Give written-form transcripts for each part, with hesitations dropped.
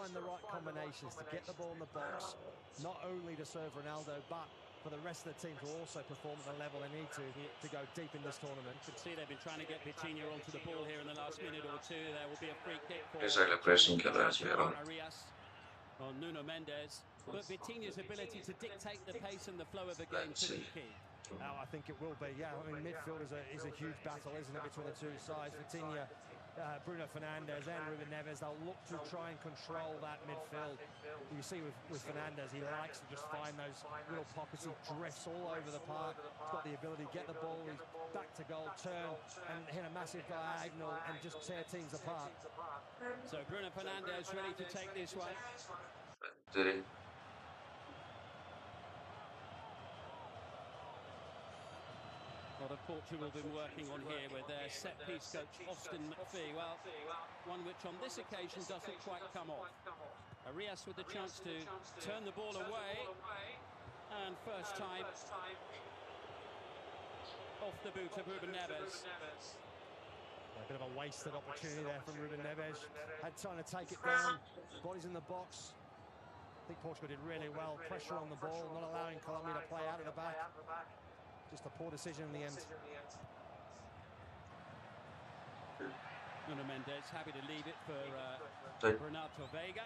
find the right combinations to get the ball in the box, not only to serve Ronaldo, but for the rest of the team to also perform at the level they need to go deep in this tournament. You can see they've been trying to get Vitinha onto the ball here in the last minute or two. There will be a free kick for Celebration खेल रहा है इसमें Arias on Nuno Mendes. But Vitinha's ability to dictate the pace and the flow of the game could be key. Oh, I think it will be, yeah. I mean, midfield is a huge battle, isn't it, between the two sides. Vitinha, Bruno Fernandes and Ruben Neves, they'll look to try and control that midfield. You see with Fernandes, he likes to just find those little pockets. He drifts all over the park. He's got the ability to get the ball, he's back to goal, turn, and hit a massive diagonal and just tear teams apart. So Bruno Fernandes ready to take this one. What have Portugal been working on here with their set-piece coach, Austin McPhee? Well, one which on this occasion doesn't quite come off. Arias with the chance to turn the ball away. And first time off the boot of Ruben Neves. A bit of a wasted opportunity there from Ruben Neves. Had time to take it down. Body's in the box. I think Portugal did really well. Pressure on the ball, not allowing Colombia to play out of the back. Just a poor decision in the end. Nuno Mendes happy to leave it for Renato Vega.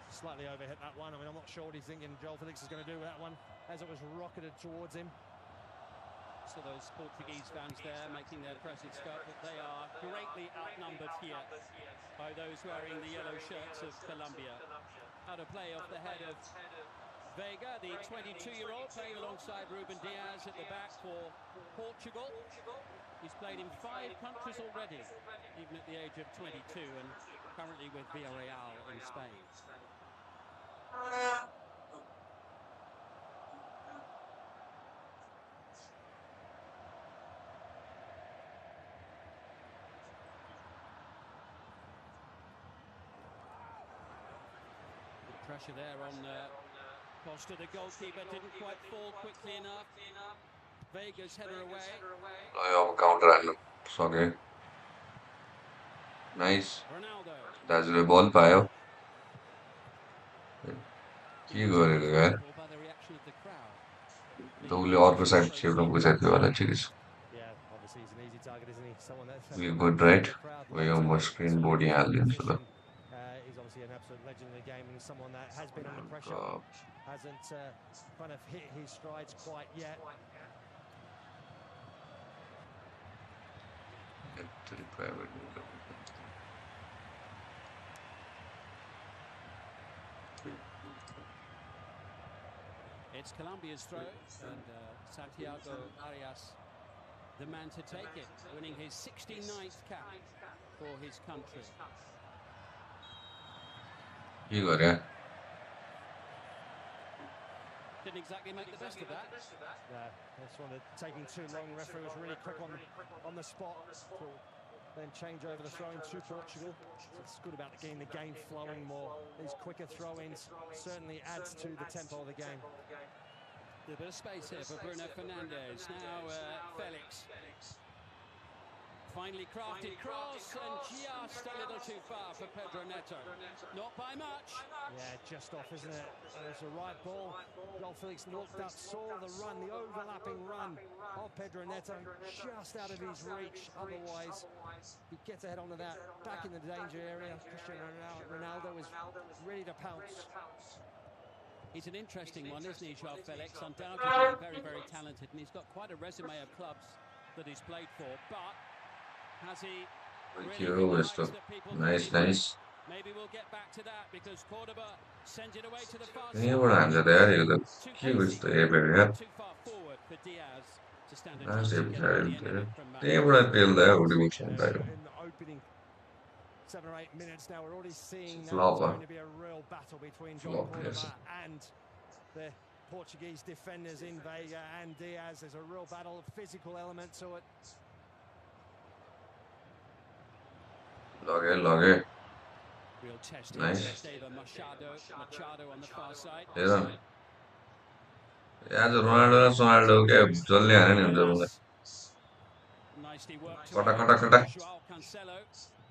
Slightly overhit that one. I mean, I'm not sure what he's thinking João Felix is going to do with that one as it was rocketed towards him. So those Portuguese fans there making their presence felt, but they are greatly outnumbered here by those wearing the yellow shirts of Colombia. Out of play off the head of Vega, the 22-year-old, playing alongside Ruben Diaz at the back for Portugal. He's played in 5 countries already, even at the age of 22, and currently with Villarreal in Spain. Good pressure there on Costa, the goalkeeper, didn't quite fall quickly enough. Vega's header away. Counter and okay. Nice. Ronaldo. That's the ball payo. की गरेको यार By the reaction of the crowd. तो उसले अर्को side save बुझाइ थियो होला ठिकै छ Yeah, obviously he's an easy target, isn't he? Someone that's We good, right? We almost screen board यहाँ हालिदिन्छु ल he's obviously an absolute legend in the game and someone that has been under pressure. Hasn't kind of hit his strides quite yet. It's Colombia's throw, and Santiago Arias, the man to take it, winning his 69th cap for his country. You got it. Didn't exactly make the best of that. Yeah, that's one of taking too long. The referee was really quick on the spot to then change over the throw-in to Portugal. So it's good about getting the game flowing more. These quicker throw-ins certainly adds to the tempo of the game. A bit of space here for Bruno Fernandes. Now Felix. Finally crafted cross and just a little too far for Pedro Neto. Not by much. Yeah, just off, isn't it? It's the right ball. João Felix looked up, saw the run, the overlapping run of Pedro Neto, just out of his reach. Otherwise, he gets ahead onto that, back in the danger area. Cristiano Ronaldo is ready to pounce. He's an interesting one, isn't he, João Felix? Undoubtedly very, very talented, and he's got quite a resume of clubs that he's played for, but has he really Nice, nice. Maybe we'll get back to that because Cordoba sends it away to the far नहीं वो answer है यार ये तो क्यों कुछ तो ये बेर यार too far forward for Diaz to stand ना a से chance बिचारे to get it from ये बड़ा तेल है उड़ी कुछ होता है In the opening 7 or 8 minutes now, we're already seeing now Flop, it's going to be a real battle between John Flop, Cordoba yes. and the Portuguese defenders in Vega and Diaz. There's a real battle, physical element to it. लगे Real test. Nice. Machado on the far side. Yeah. यार जो Ronaldo के जल्दी आने नहीं होता मुझे Nicely worked. कटा कटा कटा João Cancelo.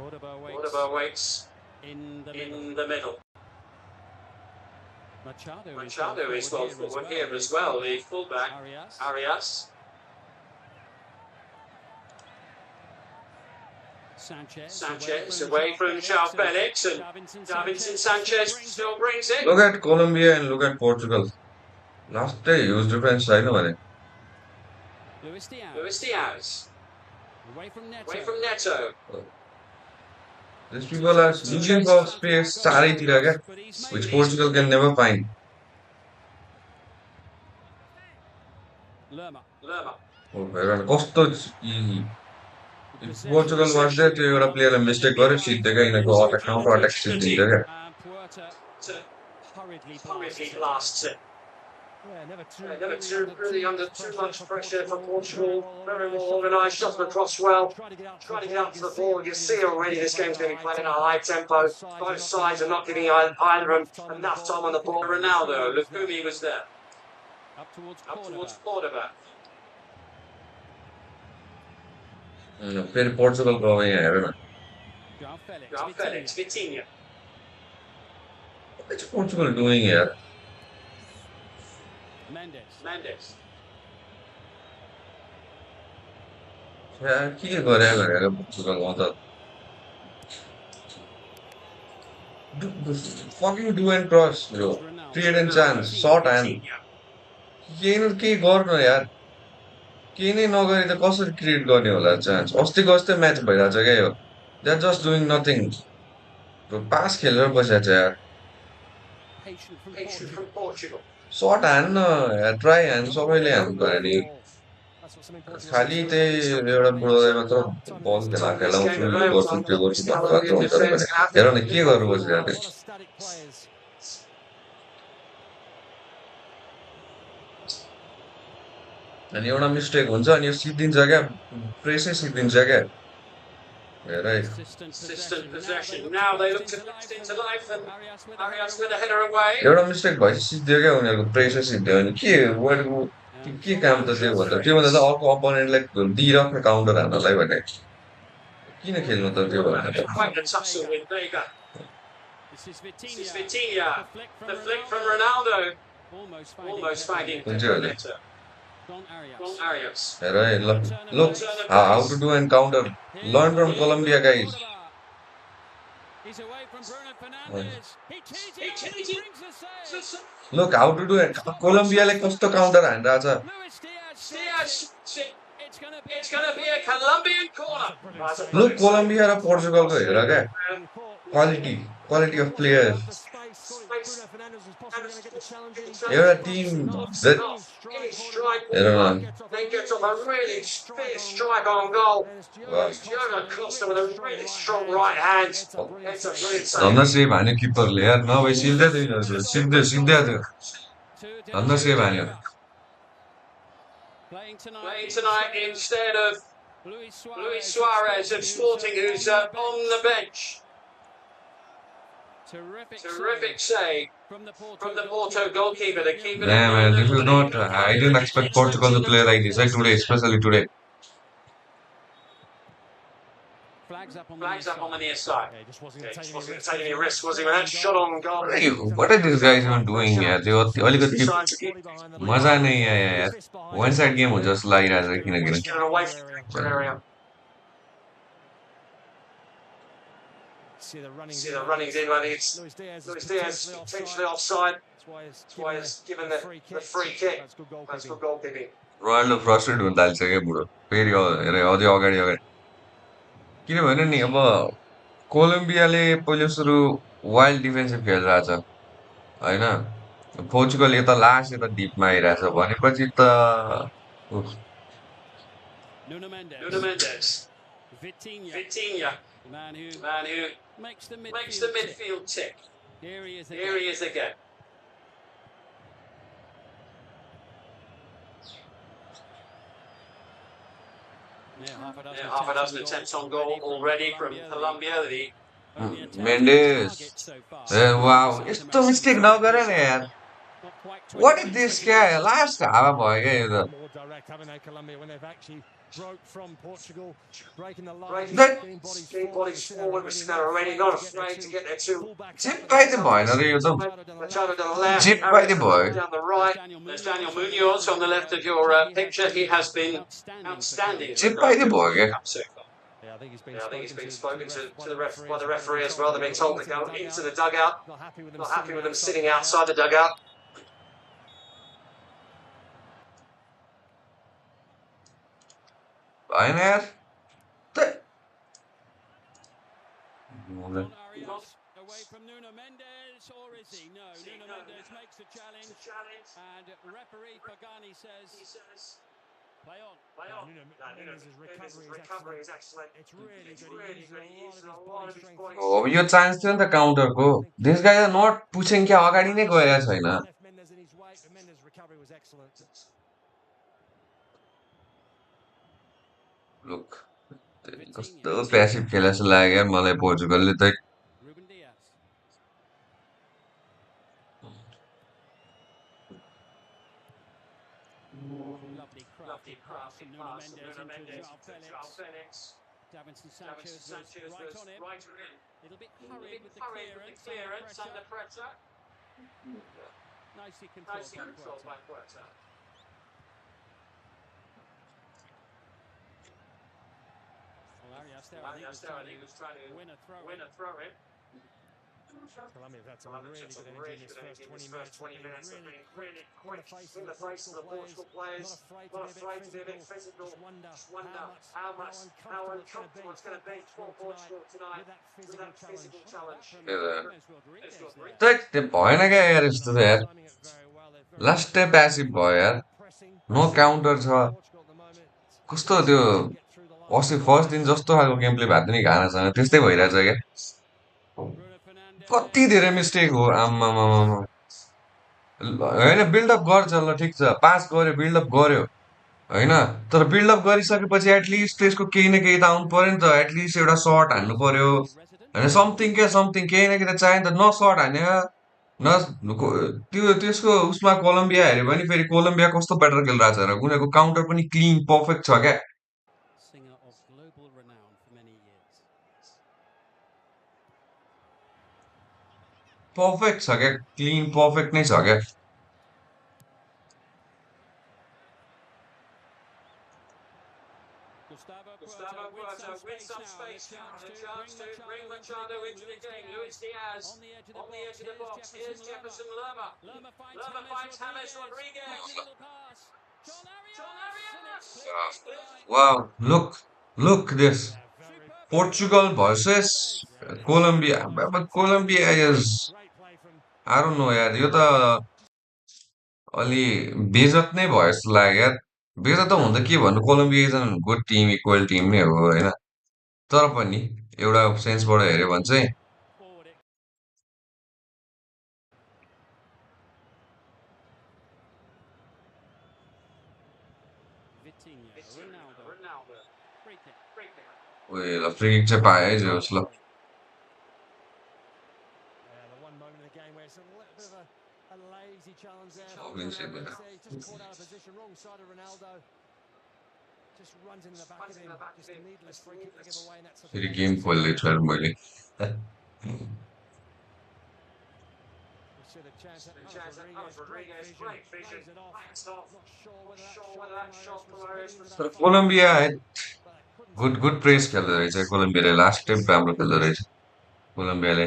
Cordoba waits in the middle. Machado is well forward here as well, the fullback, Arias. Sanchez away from João Felix, and Davinson Sanchez still brings it. Look at Colombia and look at Portugal. Last day use defense side no bhane. Luis Diaz. Away from Neto. These people are looking for space चारैतिर क्या, which Portugal can never find. Lerma. Oh, हेर कस्तो easy. If Portugal was there, त्यो एउटा प्लेयरले mistake गर्यो सिद्धै क्या यिनीहरूको attack counter attack सिद्धिन्छ क्या. Hurriedly blasts it. Yeah, never too really under too much pressure for Portugal. Very well organised, shot across well. Trying to get up to the ball. You see already this game's going to be played in a high tempo. Both sides are not giving either of them enough time on the ball. Ronaldo, Lukumi was there. Up towards Cordoba. फेरि Portugal गयो यहाँ हेर न. João Felix, Vitinha. What's Portugal doing here? Mendes. यार के गरेगा Portugal त. Fucking do and cross, bro. Create and chance, short and. के गर्नु यार. के नै नगरी त कसरी क्रिएट गर्ने होला चान्स. अस्तिको जस्तै म्याच भइरहेछ क्या यो. They are just doing nothing. पास खेलेर बसेछ यार. Patient from Portugal. सर्ट हान्न यार, ट्राई हान्न सबैले हान्नु पर्यो नि. खालि त्यही एउटा बुढोलाई मात्र बल खेलाउँछु यो गर्छु त्यो गर्छु भन्नु मात्र हुन्छ भने हेर न के गर्नु बसिरहेको थियो. अनि एउटा मिस्टेक हुन्छ अनि यो सिद्धिन्छ क्या, प्रेसै सिद्धिन्छ क्या. हेर है. Consistent possession. Now they look to boost into life and Arias with a header away. एउटा मिस्टेक भएपछि सिद्धियो क्या उनीहरूको, प्रेसै सिद्धियो अनि के काम त त्यो भन्दा त्योभन्दा त अर्को अपोनेन्टलाई दिइराख्ने काउन्टर हान्नलाई भने किन खेल्नु त त्यो भन्दा. Quite a tussle with Vega. This is Vitinha. The flick from Ronaldo. Almost finding Neto. Arias. हेर है, look how to do and counter. Learn from Colombia guys. He's away from Bruno Fernandes. He cheated. Look how to do it. Colombiaले कस्तो counter हानिरहेछ. Diaz. It's going to be a Colombian corner. Look Colombia र पोर्चुगलको हेर क्या. Quality of players. एउटा Tim हेर न. They get off a really fierce strike on goal. Diogo Costa with a really strong right hand. It's a brilliant save. धन्दा save हान्यो किपरले यार, नभए सिधै थियो सिधै थियो. धन्दा save हान्यो. Playing tonight instead of Luis Suarez of Sporting, who's on the bench. Terrific save from the Porto goalkeeper to keep it. Yeah, man, this is not. I didn't expect Portugal to play like this today, especially today. Flags up on the near side. Yeah, just wasn't taking any risks, was he? With that shot on goal. What are these guys even doing here? They only got मजा नहीं आया यार. One side game हो just like as a Get it away from the area. See the runnings in. I think it's Luis Diaz potentially offside. That's why he's given the free kick. That's good goalkeeping. Ronaldo frustrated हुन थाल्छ क्या बुढो. फेरि अझै अगाडि. किनभने नि अब कोलम्बियाले पहिलो सुरु वाइल्ड डिफेन्सिभ खेलिरहेछ हैन. पोर्चुगल यता लास्ट यता डिपमा आइरहेछ भनेपछि त Nuno Mendes. Vitinha. The man who makes the midfield tick. Here he is again. Half a dozen attempts on goal already from Colombia. Mendes. Wow, यस्तो मिस्टेक नगर न यार. What is this guy? Last हावा भयो क्या यो त. broke from Portugal, breaking the line, That getting bodies Getting forward bodies with forward with Sinner already, not not afraid afraid to to get get their their two two fullbacks chip up at the by the centre. boy, no, you don't. Machado down the Machado left, down the left, Chip by the boy. down the right. There's Daniel Munoz on the left of your picture. He has been outstanding Chip for by the Liverpool boy, World okay? Cup so far. Yeah, I think he's been Yeah, I think he's spoken been to, spoken to, by the referee by as the well. referee as well. They've been told to go into the dugout. Not happy with them, Not happy with them sitting sitting outside the dugout. dugout. Fine, yaar. That- Ron Arias away from Nuno Mendes, or is he? No, Nuno Mendes makes the challenge, and referee Pagani says, play on. Mendes' recovery is excellent. It's really good. He uses a lot of his body strength. Oh, yo chance थियो नि त काउन्टरको this guy नट पुछेन कि अगाडि नै गएको छैन Left Mendes in his way, but Mendes' recovery was excellent. Look कस्तो passive खेला जस्तो लाग्यो यार मलाई पोर्चुगलले त Ruben Diaz. Lovely crafty pass from Nuno Mendes into João Felix. Davinson Sanchez was right on him. A little bit hurried with the clearance under pressure. Nicely controlled by Puerta. Well, Arias there, I think, was trying to win a throw-in. Colombia have had some really good energy in this first 20 minutes. They've been really quick in the face of the Portugal players. Not afraid to be a bit physical. Just wonder how uncomfortable it's going to be for Portugal tonight with that physical challenge. त्यो भएन क्या यार यस्तो त यार लास्टै passive भयो यार no counter छ कस्तो त्यो अस्ति फर्स्ट दिन जस्तो खालको गेम प्ले भएको थियो नि घानासँग त्यस्तै भइरहेछ क्या कति धेरै मिस्टेक हो आम्मामा होइन बिल्डअप गर्छ ल ठिक छ पास गर्यो बिल्डअप गर्यो होइन तर बिल्डअप गरिसकेपछि एटलिस्ट त्यसको केही न केही त आउनु पर्यो नि त एटलिस्ट एउटा सर्ट हान्नु पर्यो होइन समथिङ केही न केही त चाहियो नि त न सर्ट हाने न त्यो त्यसको उसमा कोलम्बिया हेऱ्यो भने फेरि कोलम्बिया कस्तो बेटर खेलिरहेछ र उनीहरूको काउन्टर पनि क्लिन पर्फेक्ट छ क्या Singer of global renown for many years. Perfect छ क्या क्लिन पर्फेक्ट नै छ क्या Gustavo Puerta with some space now and a chance to bring Machado into the game. Luis Diaz on the edge of the box. Here's Jefferson Lerma. Lerma finds James Rodriguez. Little pass. John Arias. Wow, look this. Portugal versus Colombia. But Colombia is, I don't know यार यो त अलि बेइज्जत नै भयो जस्तो लाग्यो यार बेइज्जत त हुन त के भन्नु Colombia is an good team equal team नै हो होइन तर पनि एउटा सेन्सबाट हेऱ्यो भने चाहिँ ओए ल फ्री किक चाहिँ पाए है जोस् ल The one moment in the game where it's a little bit of a lazy challenge there. Just caught out of position, wrong side of Ronaldo. Just runs into the back of him. Just a needless free kick to give away, and that's फेरि game खोल्दै छु यार मैले the chance that Rodriguez, great vision, plays it off. Not sure whether that shot from Arias was तर Colombia good press खेल्दो रहेछ कोलम्बियाले last time राम्रो खेल्दो रहेछ कोलम्बियाले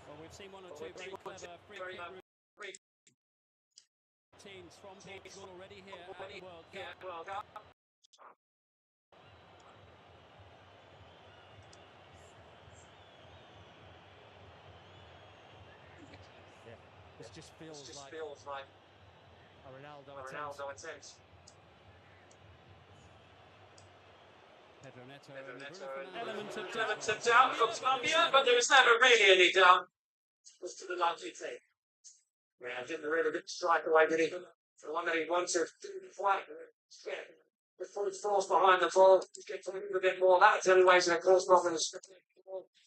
Well, we've seen one or two very clever free kick routines from Portugal already here at the World Cup. This just feels like a Ronaldo attempt. Pedro Neto. Elements of doubt for Colombia, but there was never really any doubt as to the likely thing. Yeah, didn't really get strike away, did he? The one that he wanted, flat. The full force behind the ball, get to move a bit more. That's the only ways that cause problems.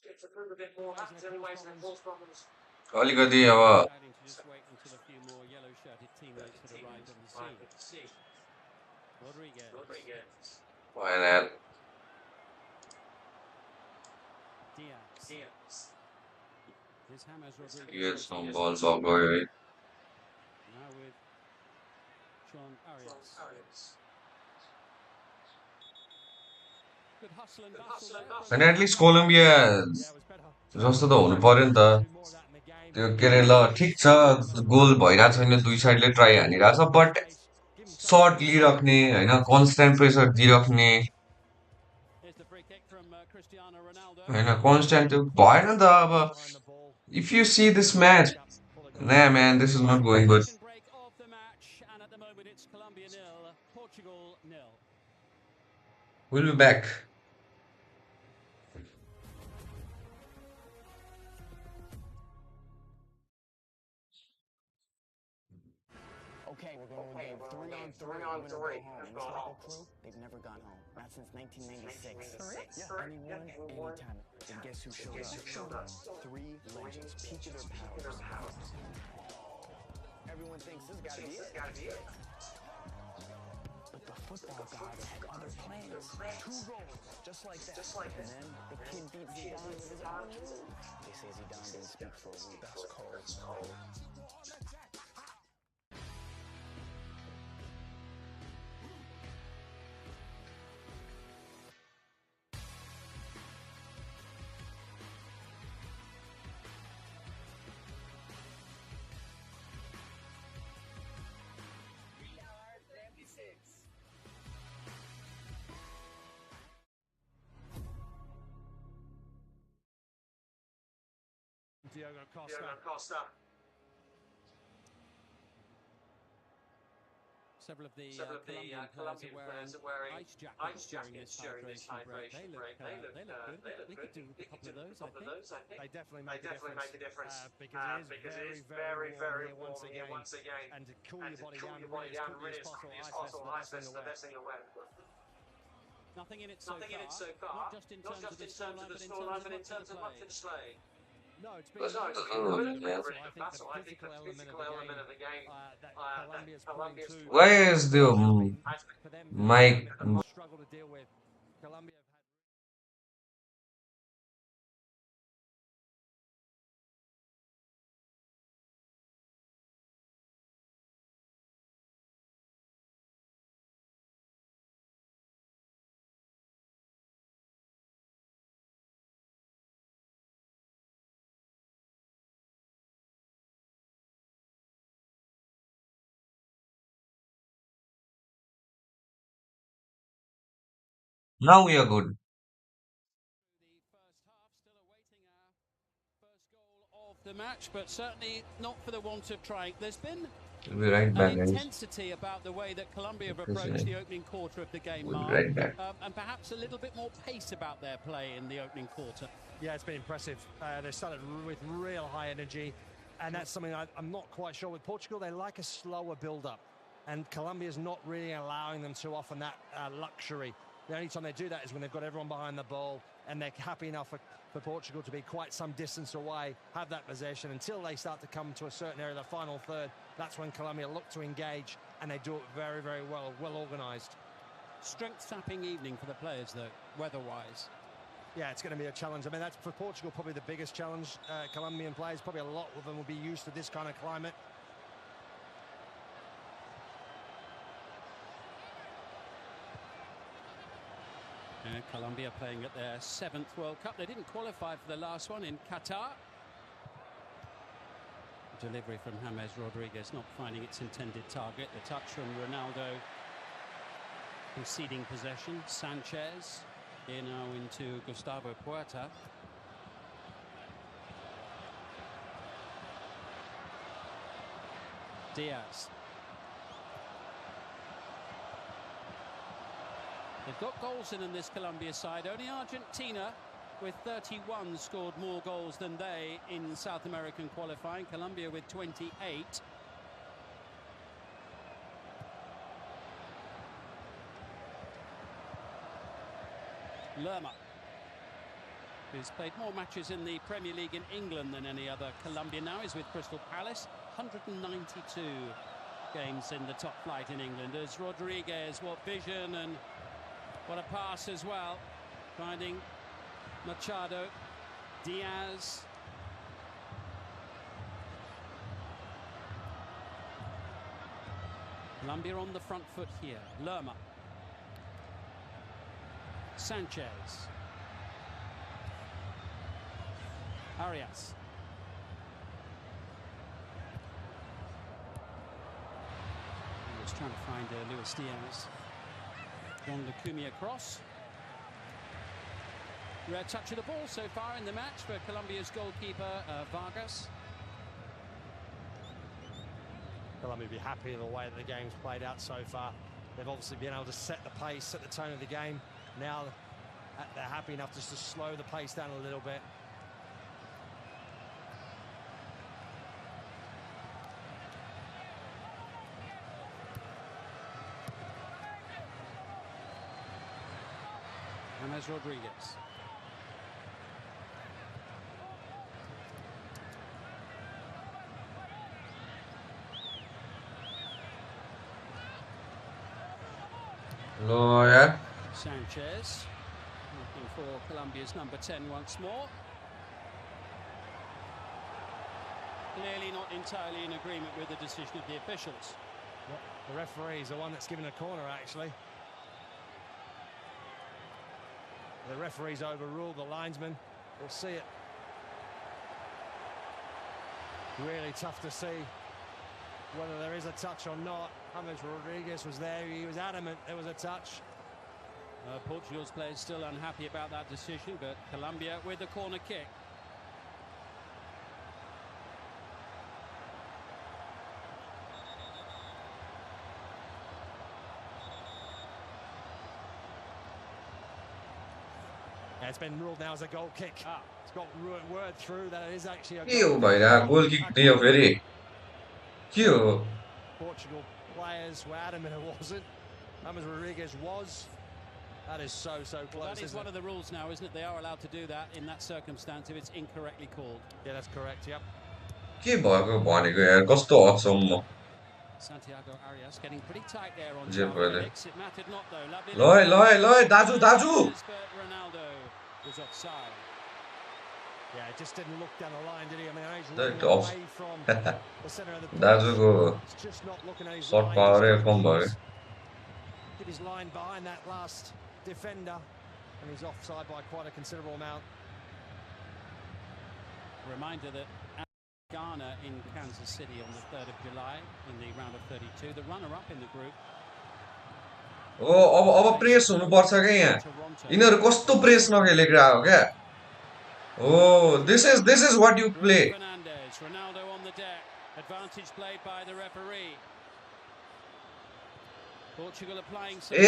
Get to move a bit more. That's the only ways that cause problems. अलिकति अब shirted teammates had arrived on the scene. Rodriguez. Why not? Diaz. Here's James Rodriguez. Yes, some balls are going. Now with Sean Arias. Good hustle and bustle there. And at least Colombia जस्तो त हुनु पर्यो नि त त्यो के अरे ल ठिक छ गोल भइरहेको छैन दुई साइडले ट्राई हानिरहेछ बट सर्ट लिइराख्ने होइन कन्स्ट्यान्ट प्रेसर दिइराख्ने Here's the free kick from Cristiano Ronaldo. होइन कन्स्ट्यान्ट त्यो भएन नि त अब if you see this match nah man this is not going good. Second break of the match, and at the moment it's Colombia 0, Portugal 0. We'll be back. Okay, we're going to a game 3-on-3. Go home. Crew, they've never gone home. Not since 1996. Yeah, anyone, anytime. And guess who showed up? 3 legends, peak of their powers. Everyone thinks this gotta be it. But the football gods had other plans. 2 goals, just like that. And then the kid beat Zidane with his own move. They say Zidane didn't speak for a week. That's cold. Diogo Costa. Several of the Colombian players are wearing ice jackets during this hydration break. They look good. We could do a couple of those, I think. They definitely make a difference because it is very, very warm here once again. And to cool your body down really as quickly as possible, ice vest is the best thing to wear. Nothing in it so far. Not just in terms of the scoreline, but in terms of much display. No, it's been a really good battle. I think the physical element of the game that Colombia's putting to. Why is the mic Struggle to deal with. Colombia have had. now we are good. The first half, still awaiting our first goal of the match, but certainly not for the want of trying. There's been We'll be right back, an guys. intensity about the way that Colombia have approached the opening quarter of the game, We'll be Mark, right back. and perhaps a little bit more pace about their play in the opening quarter. Yeah, it's been impressive. They started with real high energy, and that's something I'm not quite sure with Portugal. They like a slower build-up, and Colombia's not really allowing them too often that luxury. The only time they do that is when they've got everyone behind the ball and they're happy enough for Portugal to be quite some distance away, have that possession until they start to come to a certain area, the final third. That's when Colombia look to engage, and they do it very, very well organised. Strength-sapping evening for the players, though, weather-wise. Yeah, it's going to be a challenge. I mean, that's for Portugal probably the biggest challenge. Colombian players, probably a lot of them will be used to this kind of climate. Colombia playing at their 7th World Cup. They didn't qualify for the last one in Qatar. Delivery from James Rodriguez not finding its intended target. The touch from Ronaldo conceding possession. Sanchez here now into Gustavo Puerta. Diaz. They've got goals in this Colombia side. Only Argentina with 31 scored more goals than they in South American qualifying. Colombia with 28. Lerma, who's played more matches in the Premier League in England than any other Colombian now, is with Crystal Palace. 192 games in the top flight in England. As Rodriguez, what vision and what a pass as well. Finding Machado, Diaz. Colombia on the front foot here. Lerma. Sanchez. Arias. He was trying to find Luis Diaz. John Lukumi across. Rare touch of the ball so far in the match for Colombia's goalkeeper, Vargas. Colombia will be happy with the way that the game's played out so far. They've obviously been able to set the pace, set the tone of the game. Now they're happy enough just to slow the pace down a little bit. James Rodriguez. Lawyer. Sanchez looking for Colombia's number 10 once more. Clearly not entirely in agreement with the decision of the officials. Well, the referee is the one that's given a corner, actually. The referee's overruled the linesman. We'll see it. Really tough to see whether there is a touch or not. James Rodriguez was there. He was adamant there was a touch. Portugal's players still unhappy about that decision, but Colombia with the corner kick. Yeah, it's been ruled now as a goal kick. It's got word through that it is actually a goal kick. Portugal players were adamant it wasn't. James Rodriguez was. That is so close. Well, that is one of the rules now, isn't it? They are allowed to do that in that circumstance if it's incorrectly called. Yeah, that's correct. Yep. Santiago Arias getting pretty tight there on Felix. It mattered not though. Lovely. Daju. But Ronaldo was offside. Yeah, it just didn't look down the line, did he? I mean, he's That running off. away from the center of the pitch. Daju It's just not looking at his shot line. power from bhare. Keep his line behind that last defender, and he's offside by quite a considerable amount. Reminder that Ghana in Kansas City on the 3rd of July in the round of 32, the runner-up in the group. अब press हुनुपर्छ के यहाँ इनीहरु कस्तो press नखेलेको हो क्या this is what you play. Ronaldo on the deck. Advantage played by the referee. Portugal applying some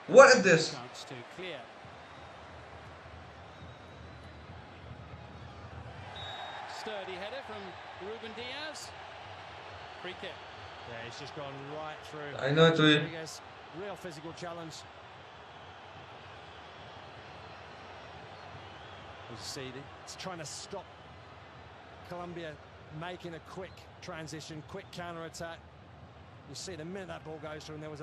what is this? Chance to clear. Sturdy header from Ruben Diaz. Free kick. Yeah, he's just gone right through. I know it. Real physical challenge. You see, it's trying to stop Colombia making a quick transition, quick counter-attack. You see the minute that ball goes through, and there was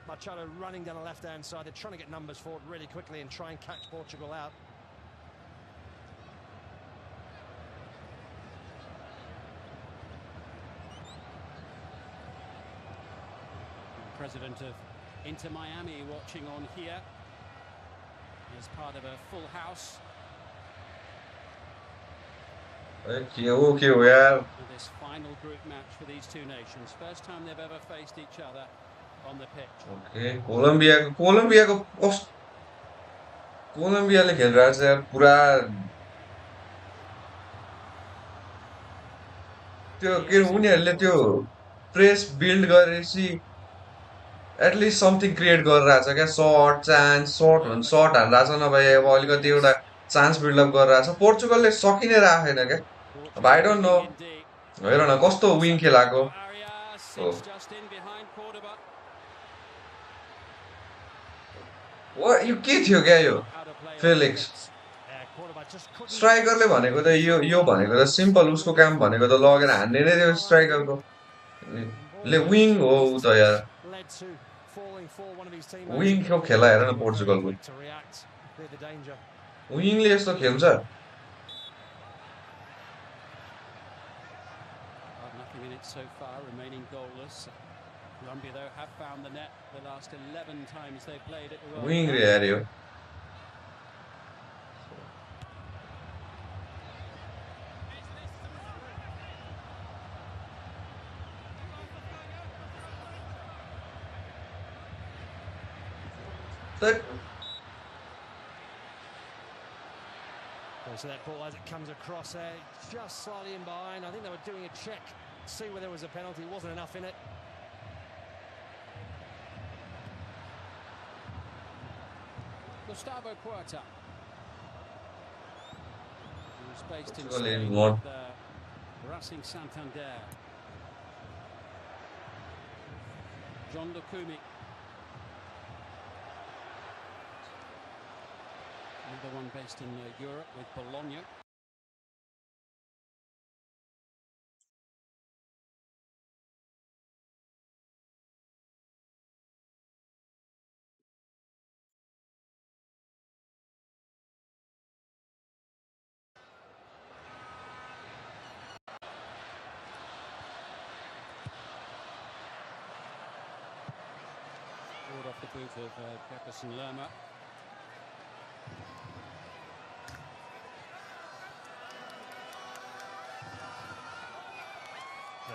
Machado running down the left-hand side. They're trying to get numbers forward really quickly and try and catch Portugal out. President of Inter Miami watching on here as part of a full house. Okay, यार. This final group match for these two nations, first time they've ever faced each other on the pitch. Okay, कोलम्बियाले खेलिरहेको छ यार पुरा त्यो के उनीहरुले त्यो press build गरेपछि एटलिस्ट समथिङ क्रिएट गरिरहेछ क्या शट हान्दिरहेछ नभए अब अलिकति एउटा चान्स बिल्ड अप गरिरहेछ पोर्चुगलले सकिनै राखेन क्या अब आई डोन्ट नो हेर न कस्तो विङ खेलाको हो यो के थियो क्या यो फेलिक्स स्ट्राइकरले भनेको त यो भनेको त सिम्पल उसको काम भनेको त लगेर हान्ने नै थियो स्ट्राइकरको ले विङ हो त यार led to falling for one of his teammates. Wing खेल खेला हेर न पोर्चुगलको Quick to react, clear the danger. विङले यस्तो खेल्छ Nothing in it so far, remaining goalless. Colombia, though, have found the net the last 11 times they've played at the World wing Cup. रे यार यो So that ball as it comes across there, just slightly in behind. I think they were doing a check, see where there was a penalty. Wasn't enough in it. Gustavo Puerta, who was based in Portugal is Spain not- with Racing Santander. John Lukumi. Another one based in Europe with Bologna. Forward off the boot of Jefferson Lerma.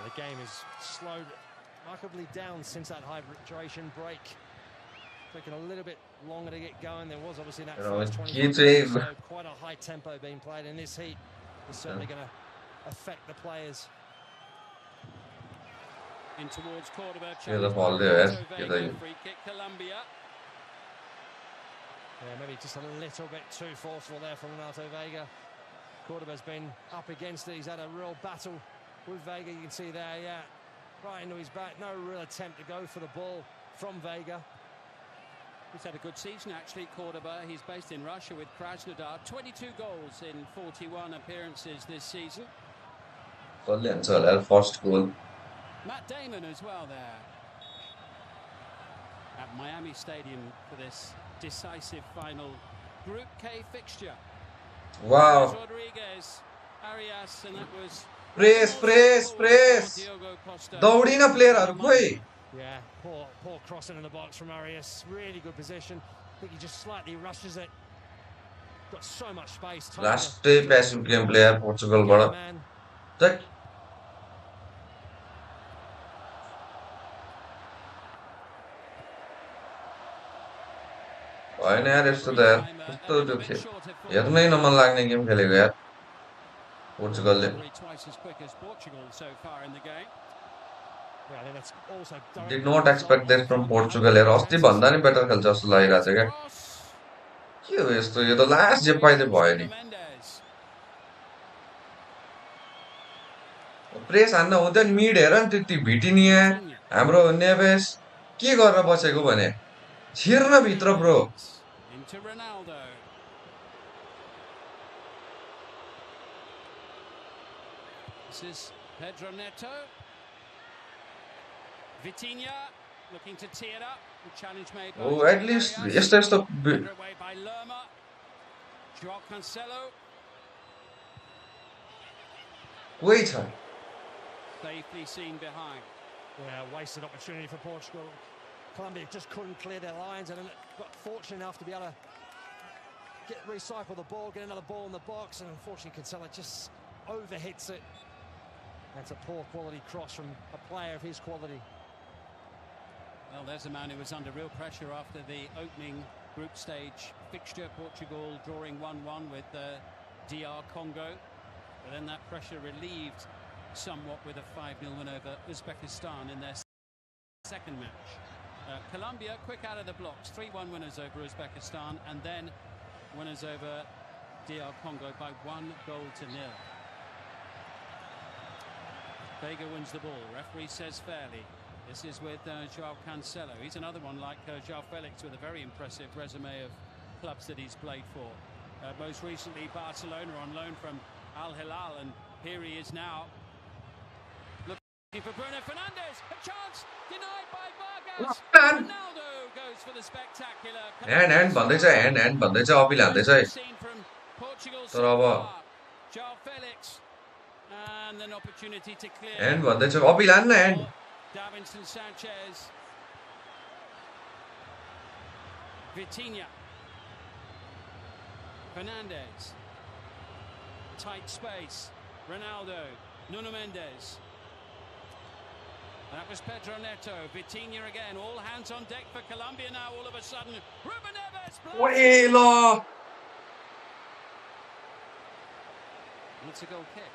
The game has slowed remarkably down since that hydration break. Taking a little bit longer to get going. There was obviously that first 20 minutes, so quite a high tempo being played in this heat. Is certainly going to affect the players. In towards Cordoba. Yeah, the ball there, Free kick, Colombia. Yeah, maybe just a little bit too forceful there from Ronaldo Vega. Cordoba's been up against it. He's had a real battle with Vega. You can see there, yeah, right into his back. No real attempt to go for the ball from Vega. He's had a good season, actually, Cordoba. He's based in Russia with Krasnodar. 22 goals in 41 appearances this season. First goal. Matt Damon as well there at Miami Stadium for this decisive final Group K fixture. Wow. Rodriguez, Arias, and that was Press. Daudina player खोइ. Yeah, poor crossing in the box from Arias. Really good position. I think he just slightly rushes it. Got so much space. Last day passive game player Portugal बाट. That होइन यार यस्तो त यार कस्तो त्यो खेल हेर्नै नमन लाग्ने गेम खेलेको यार पोर्चुगलले Did not expect this from Portugal यार अस्ति भन्दा नि बेटर खेल्छ जस्तो लागिरहेछ क्या के हो यस्तो यो त लास्ट जे पाइदै भयो नि प्रेस हान्न हुँदैन मिड हेर नि त्यति भिटिनिया हाम्रो नेभेस के गरेर बसेको भने छिर्न भित्र bro into Ronaldo. This is Pedro Neto. Vitinha looking to tee it up. The challenge made by oh at least यस्तो away by Lerma. Joao Cancelo. कोही छ Safely seen behind. Yeah, wasted opportunity for Portugal. Colombia just couldn't clear their lines and got fortunate enough to be able to recycle the ball, get another ball in the box, and unfortunately Cancelo just overhits it. That's a poor quality cross from a player of his quality. Well, there's a man who was under real pressure after the opening group stage fixture. Portugal drawing 1-1 with DR Congo. But then that pressure relieved somewhat with a 5-0 win over Uzbekistan in their second match. Colombia quick out of the blocks, 3-1 winners over Uzbekistan, and then winners over DR Congo by 1-0. Vega wins the ball. Referee says fairly. This is with Joao Cancelo. He's another one like Joao Felix with a very impressive resume of clubs that he's played for. Most recently Barcelona on loan from Al Hilal, and here he is now. For Bruno Fernandes, a chance denied by Vargas. And Ronaldo goes for the spectacular. भन्दैछ and भन्दैछ अपी लान्दैछ है From Portugal तर so अब far. João Felix and an opportunity to clear. and भन्दैछ अपी लान्न and Davinson Sanchez. Vitinha. Fernandes. Tight space. Ronaldo. Nuno Mendes. That was Pedro Neto. Vitinha again. All hands on deck for Colombia now. All of a sudden, Ruben Neves. Wait, lo. It's a goal kick.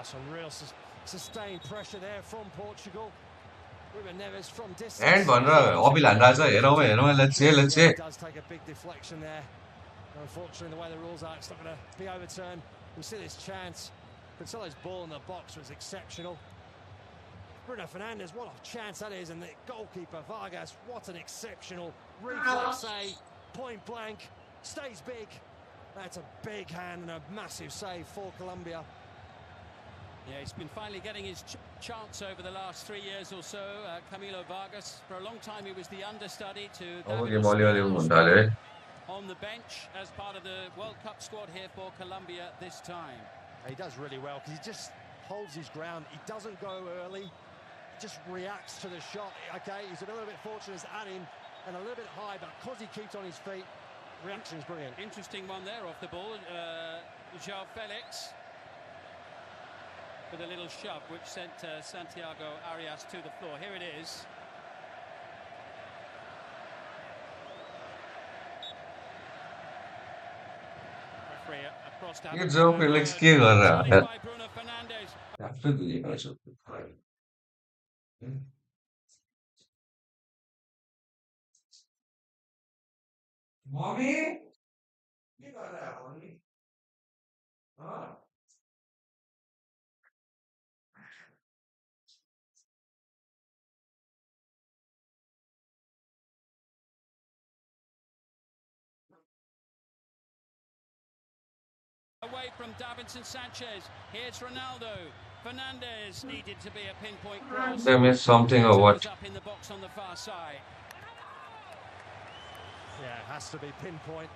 Some real sustained pressure there from Portugal. Ruben Neves from distance. And Abi Landaza, let's see. It does take a big deflection there. Unfortunately, the way the rules are, it's not going to be overturned. We see this chance. Cancelo's ball in the box was exceptional. Bruno Fernandes, what a chance that is, and the goalkeeper Vargas, what an exceptional reflex save, point blank, stays big. That's a big hand and a massive save for Colombia. Yeah, he's been finally getting his chance over the last 3 years or so. Camilo Vargas, for a long time he was the understudy to on the bench as part of the World Cup squad here for Colombia this time. He does really well because he just holds his ground. He doesn't go early, just reacts to the shot. Okay, he's a little bit fortunate at him and a little bit high, but because he keeps on his feet, reaction's brilliant. Interesting one there off the ball. João Felix with a little shove which sent Santiago Arias to the floor. Here it is. Referee across down. It's João Felix के कर रहा है? Bruno Fernandes. After the game, Mommy, you got that on me. Huh? Away from Davinson Sanchez. Here's Ronaldo. Fernandes needed to be a pinpoint cross. They missed something or what? Up in the box on the far side. Yeah, it has to be pinpoint.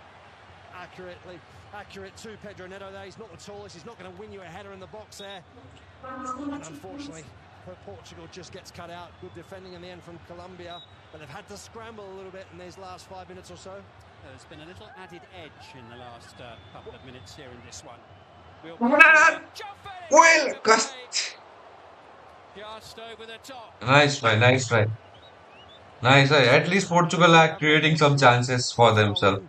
Accurate to Pedro Neto there. He's not the tallest. He's not going to win you a header in the box there. And unfortunately, Portugal just gets cut out. Good defending in the end from Colombia. But they've had to scramble a little bit in these last 5 minutes or so. There's been a little added edge in the last couple of minutes here in this one. Well, just over the top. Nice try. Nice. At least Portugal are creating some chances for themselves.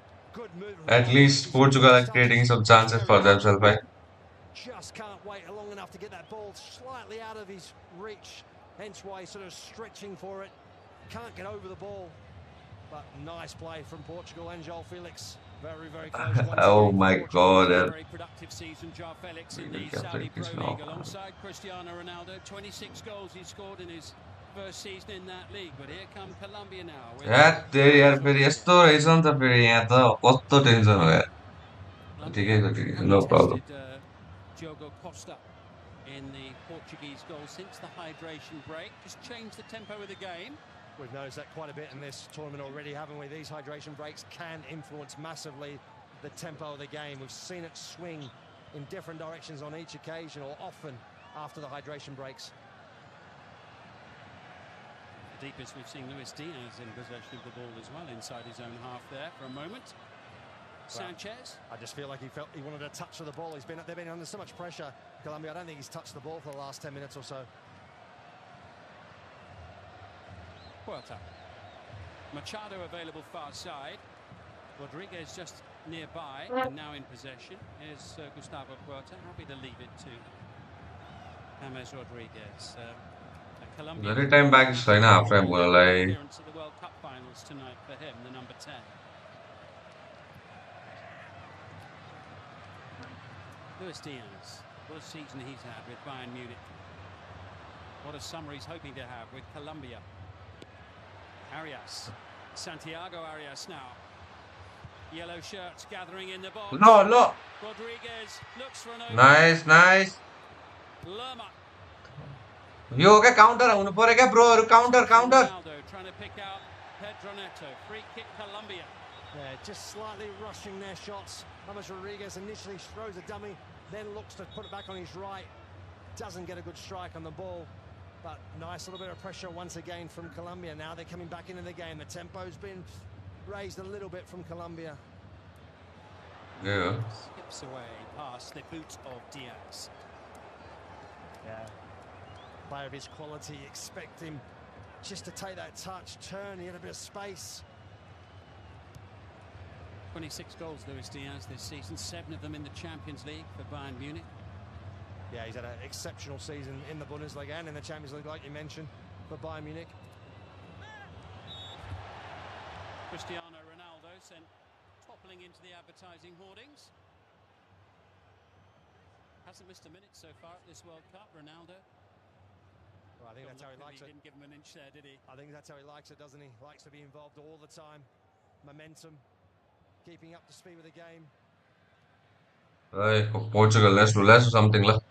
Just can't wait long enough to get that ball slightly out of his reach. Hence why he's sort of stretching for it. Can't get over the ball. But nice play from Portugal and João Felix. Very close. Oh my God. Very productive season, João Felix in the Saudi Pro League alongside Cristiano Ronaldo. 26 goals he scored in his first season in that league. But here come Colombia now. यार फेरि यस्तो रहेछ नि त फेरि यहाँ त कस्तो टेन्सन हो यार ठिकै छ no problem Diogo Costa in the Portuguese goal since the hydration break. Just changed the tempo of the game. We've noticed that quite a bit in this tournament already, haven't we? These hydration breaks can influence massively the tempo of the game. We've seen it swing in different directions on each occasion, or often after the hydration breaks. The deepest we've seen Luis Diaz in possession of the ball as well, inside his own half there for a moment. Sanchez. I just feel like he felt he wanted a touch of the ball. They've been under so much pressure. Colombia, I don't think he's touched the ball for the last 10 minutes or so. Puerta. Machado available far side. Rodriguez just nearby and now in possession. Here's Gustavo Puerta. Happy to leave it to James Rodriguez. Colombia. Very time back छैन half time बोललाई To the World Cup finals tonight for him, the number 10. Luis Diaz. What a season he's had with Bayern Munich. What a summer he's hoping to have with Colombia. Arias. Santiago Arias now. Yellow shirts gathering in the box. No. Rodriguez looks for an open. Nice. Lerma. यो क्या counter हुनु पर्यो क्या ब्रोहरु counter counter Ronaldo trying to pick out Pedro Neto. Free kick Colombia. Yeah, just slightly rushing their shots. James Rodriguez initially throws a dummy, then looks to put it back on his right. Doesn't get a good strike on the ball, but nice little bit of pressure once again from Colombia. Now they're coming back into the game. The tempo's been raised a little bit from Colombia. Yeah. Skips away past the boot of Diaz. Yeah. Player of his quality, expect him just to take that touch, turn, he had a bit of space. 26 goals, Luis Diaz, this season. 7 of them in the Champions League for Bayern Munich. Yeah, he's had an exceptional season in the Bundesliga and in the Champions League, like you mentioned, for Bayern Munich. Cristiano Ronaldo sent toppling into the advertising hoardings. Hasn't missed a minute so far at this World Cup, Ronaldo. Well, I think that's how he likes it. Didn't give him an inch there, did he? I think that's how he likes it, doesn't he? Likes to be involved all the time. Momentum, keeping up to speed with the game. Hey, Portugal, let's do something. Good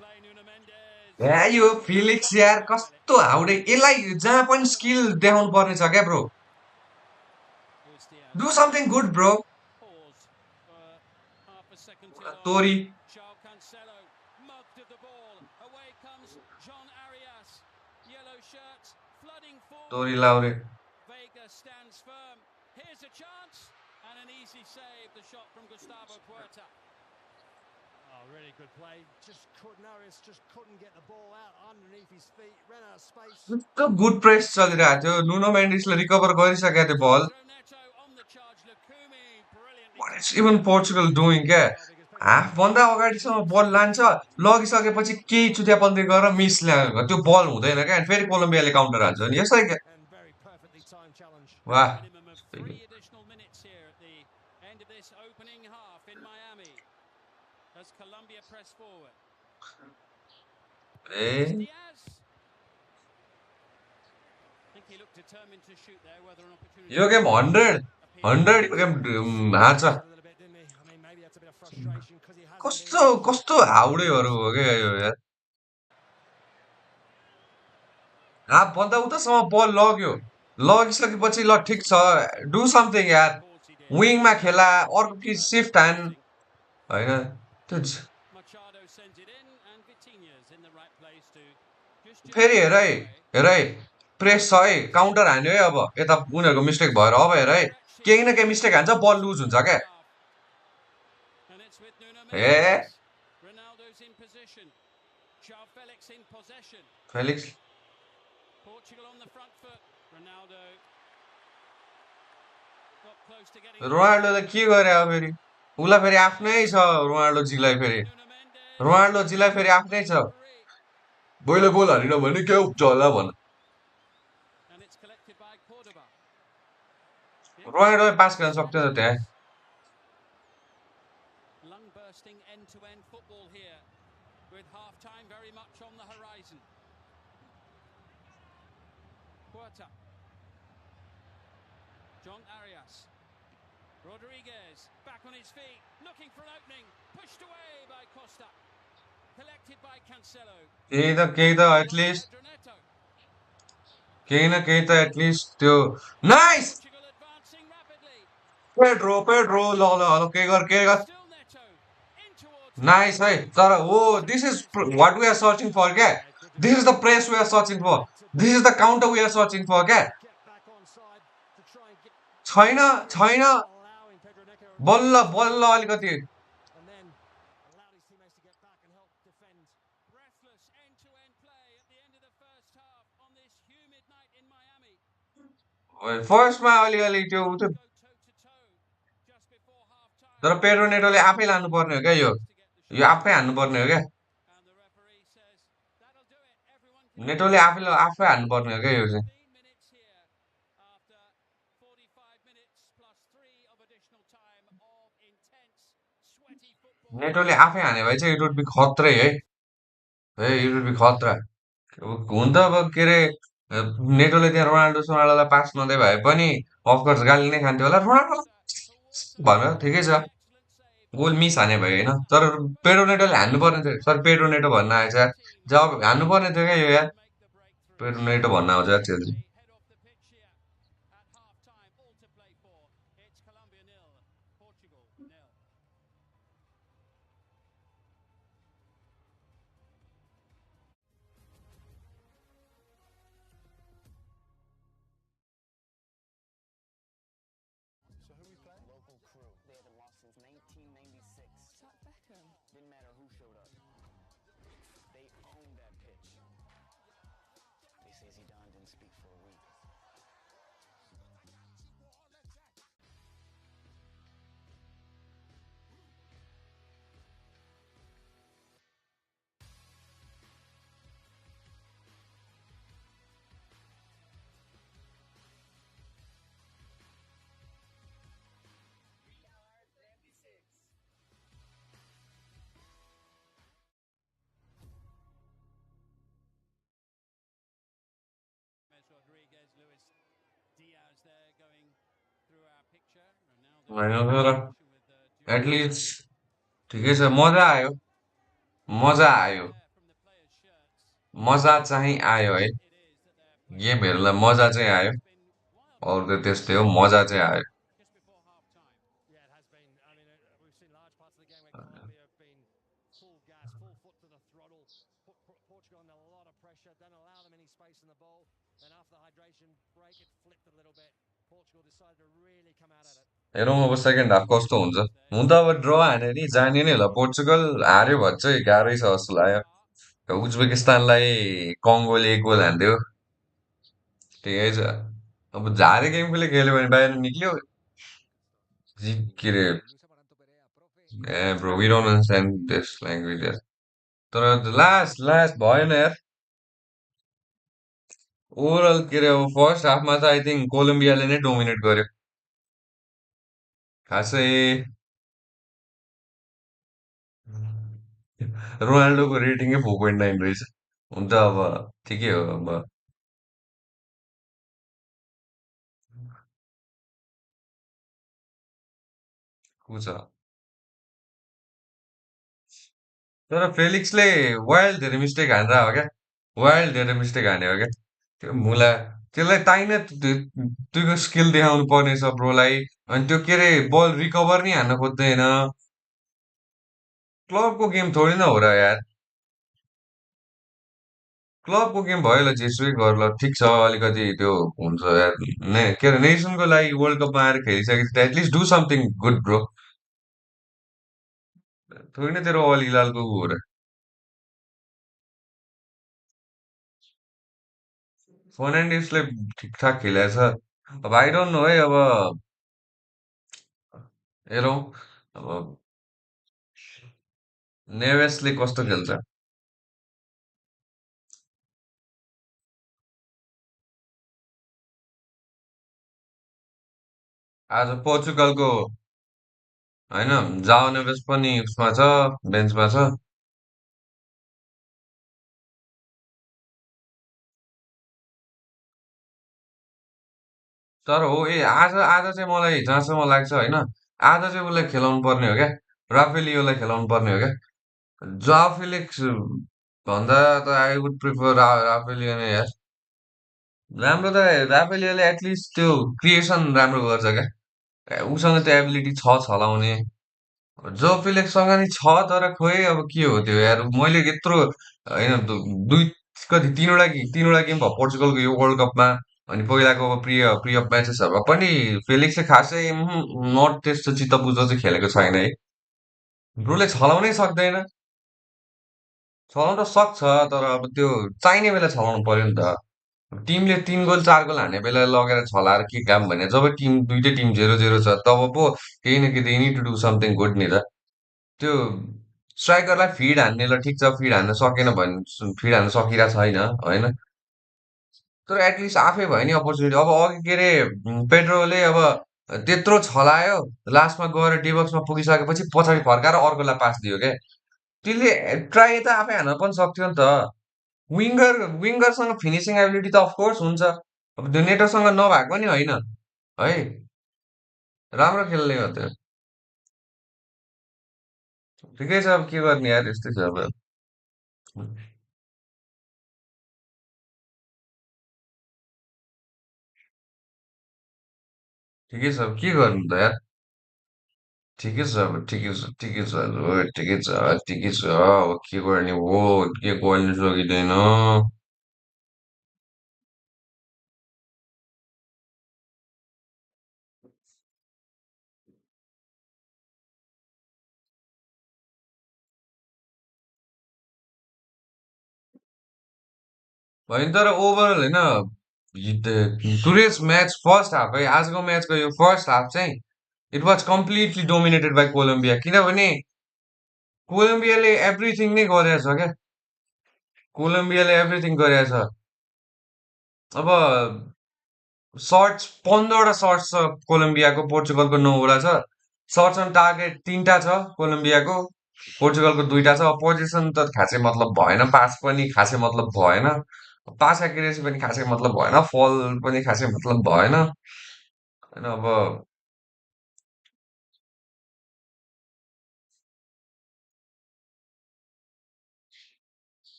play, Nuno Mendes. Yeah, you Felix यार कस्तो हाउडे यसलाई जहाँ पनि skill देखाउनु पर्ने छ क्या bro Luis Diaz. Do something good bro Pause for half a second too long. Tori João Cancelo mugged at the ball. Away comes John Arias. Yellow shirts flooding forward. Tori Laure Vega stands firm. Here's a chance and an easy save. The shot from Gustavo Puerta. Oh, really good play. Just couldn't get the ball out underneath his feet. Ran out of space. कस्तो good press चलिरहेको थियो नुनो मेन्डिसले recover गरिसकेको थियो बल Neto on the charge. Lukumi brilliantly. What is even Portugal doing क्या half भन्दा अगाडिसम्म बल लान्छ लगिसकेपछि केही चुत्यापन्ती गरेर मिस ल्याएको त्यो बल हुँदैन क्या फेरि कोलम्बियाले काउन्टर हान्छ नि यसै क्या And very perfectly timed challenge. वाह Minimum of 3 additional minutes here at the end of this opening half in Miami. As Colombia press forward. A Diaz. I think he looked determined to shoot there, whether an opportunity. यो game 100 यो game हार्छ A little bit, didn't he? I mean, maybe that's a bit of frustration because he hasn't कस्तो कस्तो हाउडेहरू हो क्या यो यार half भन्दा उतासम्म बल लग्यो लगिसकेपछि ल ठिक छ डु समथिङ यार विङमा खेला अर्को कि सिफ्ट हान हैन त्यो Machado sends it in, and Vitinha's in the right place to just फेरि हेर है प्रेस छ है काउन्टर हान्यो है अब यता उनीहरूको मिस्टेक भएर अब हेर है केही न केही मिस्टेक हान्छ बल लुज हुन्छ क्या And it's with Nuno A Mendes. Ronaldo's in position. João Felix in possession. Felix Portugal on the front foot. Ronaldo got close to getting. रोनाल्डोले के गरे अब फेरि उसलाई फेरि आफ्नै छ रोनाल्डोजीलाई फेरि Nuno Mendes. रोनाल्डोजीलाई फेरि आफ्नै छ बोइले गोल हानिन भने के हुन्छ होला भन And it's collected by Cordoba. रोनाल्डोले पास गर्न सक्थ्यो त त्यहाँ Lung bursting end-to-end football here, with half-time very much on the horizon. Puerta. John Arias. Rodriguez back on his feet, looking for an opening, pushed away by Costa. Collected by Cancelo. केही त at least Pedro Neto. केही न केही त at least त्यो nice Portugal advancing rapidly. Pedro ल ल ल के गर Still Neto. In towards. Nice है तर हो this is what we are searching for क्या this is the press we are searching for this is the counter we are searching for क्या Get back onside to try and get छैन allowing Pedro Neto बल्ल अलिकति and then allowed his teammates to get back and help defend. Breathless end-to-end play at the end of the first half on this humid night in Miami. फर्स्टमा अलिअलि त्यो Go toe-to-toe just before half-time. तर Pedro नेटोले आफै लानुपर्ने हो क्या यो आफै हान्नुपर्ने हो क्या And the referee says that'll do it. Everyone can. नेटोले आफै हान्नुपर्ने हो क्या यो चाहिँ 15 minutes here after 45 minutes plus 3 of additional time of intense, sweaty football. नेटोले आफै हाने भए चाहिँ इट वुड बी खत्रै है इट वुड बी खतरा हुन त अब के अरे नेटोले त्यहाँ रोनाल्डोलाई पास नदिए भए पनि अफकोर्स गाली नै खान्थ्यो होला रोनाल्डो भनेर ठिकै छ Excellent save गोल मिस हाने भयो होइन तर पेड्रो नेटोले हान्नु पर्ने थियो सर पेड्रो नेटो भन्न आएछ यार जवाब हान्नु पर्ने थियो क्या यो यार पेड्रो नेटो भन्न आउँछ यार Chelsea Head off the pitch here at half time. All to play for. It's Colombia nil, Portugal nil. So who we playing? Local crew. They haven't lost since 1996. Is that Beckham? Didn't matter who showed up. They owned that pitch. They say Zidane didn't speak for a week. Rodriguez, Luis Diaz there going through our picture. होइन Ronaldo तर with Duran. At least ठिकै छ मजा आयो मजा आयो There from the players' shirts. मजा चाहिँ आयो है It is that they're putting game together. हेर्नलाई मजा चाहिँ And आयो it's been wildly अरू त त्यस्तै हो entertaining मजा चाहिँ आयो just before half time. Yeah, it has been. I mean, we've seen large parts of the game where Colombia have been full gas, full foot to the throttle, put Portugal under a lot of pressure, don't allow them any space in the ball. Then after the hydration break, it flipped a little bit. Portugal decided to really come out at it. हेरौँ अब second half कस्तो हुन्छ हुन त अब ड्र हाने नि जाने नै होला पोर्चुगल हार्यो भने चाहिँ गाह्रै छ जस्तो लाग्यो उज्बेकिस्तानलाई कङ्गोले एक गोल हान्दियो ठिकै छ अब झारे गेमकोले खेल्यो भने बाहिर निक्ल्यो के अरे ए bro we don't understand this language यार तर लास्ट लास्ट भएन यार ओभरअल के अरे अब फर्स्ट हाफमा त आई थिङ्क कोलम्बियाले नै डोमिनेट गर्यो खासै रोनाल्डोको रेटिङै 4.9 रहेछ हुन त अब ठिकै हो अब को छ तर फेलिक्सले वाइल्ड धेरै मिस्टेक हानेर हो क्या वाइल्ड धेरै मिस्टेक हाने हो क्या त्यो मुला त्यसलाई ताइने त्यो स्किल देखाउनु पर्नेछ ब्रोलाई अनि त्यो के अरे बल रिकभर नि हान्न खोज्दैन क्लबको गेम थोरै न हो र यार क्लबको गेम भयो ल जेसुकै गर ल ठिक छ अलिकति त्यो हुन्छ यार के अरे नेसनको लागि वर्ल्ड कपमा आएर खेलिसकेपछि at least do something good bro थोरै न तेरो अल हिलालको ऊ हो र फर्नान्डिसले ठिकठाक खेलेको छ अब आई डोन्ट नो है अब हेरौँ अब नेवेसले कस्तो खेल्छ आज पोर्चुगलको होइन जाओ नेवेस पनि उसमा छ बेन्चमा छ तर हो ए आज आज चाहिँ मलाई जहाँसम्म लाग्छ होइन आज चाहिँ उसलाई खेलाउनु पर्ने हो क्या राफेलियोलाई खेलाउनु पर्ने हो क्या जाओ फिलिक्स भन्दा त आई वुड प्रिफर राफेलियो नै यार राम्रो त राफेलियोले एटलिस्ट त्यो क्रिएसन राम्रो गर्छ क्या उसँग त्यो एबिलिटी छ चलाउने जो फिलिक्ससँग नि छ तर खोइ अब के हो त्यो यार मैले यत्रो होइन दुई कति तिनवटा गेम भयो पोर्चुगलको यो वर्ल्ड कपमा अनि पहिलाको अब प्रिय म्याचेसहरूमा पनि फेलिक्सले खासै नट त्यस्तो चित्त बुझ्दो चाहिँ खेलेको छैन है ब्रोले छलाउनै सक्दैन चलाउन त सक्छ तर अब त्यो चाहिने बेला चलाउनु पर्यो नि त टिमले 3 गोल 4 गोल हाने बेला लगेर छलाएर के काम भने जब दुइटै टिम 0-0 छ तब पो केही न केही they need to do something good नि त त्यो स्ट्राइकरलाई फिड हान्नेलाई ठिक छ फिड हान्न सकेन भने फिड हान्न सकिरहेको छैन होइन तर एटलिस्ट आफै भयो नि अपर्च्युनिटी अब अघि के अरे पेड्रोले अब त्यत्रो छलायो लास्टमा गएर डिबक्समा पुगिसकेपछि पछाडि फर्काएर अर्कोलाई पास दियो क्या त्यसले ट्राई त आफै हान्न पनि सक्थ्यो नि त विङ्गरसँग फिनिसिङ एबिलिटी त अफकोर्स हुन्छ अब त्यो नेटरसँग नभएको नि होइन है राम्रो खेल्ने हो त्यो ठिकै छ अब के गर्ने यार यस्तै छ अब ठिकै छ अब के गर्नु त यार ठिकै छ अब ठिकै छ हो ठिकै छ अब के गर्ने हो के गर्नु सकिँदैन होइन तर ओभरअल होइन टुडेज म्याच फर्स्ट हाफ है आजको म्याचको यो फर्स्ट हाफ चाहिँ it was completely dominated by Colombia किनभने कोलम्बियाले एभ्रिथिङ नै गरेछ क्या कोलम्बियाले एभ्रिथिङ गरेछ अब सर्ट्स 15वटा सर्ट्स छ कोलम्बियाको पोर्चुगलको 9वटा छ सर्ट्स अन टार्गेट 3टा छ कोलम्बियाको पोर्चुगलको 2टा छ पोजिसन त खासै मतलब भएन पास पनि खासै मतलब भएन पास एक्युरेसी पनि खासै मतलब भएन फल पनि खासै मतलब भएन होइन अब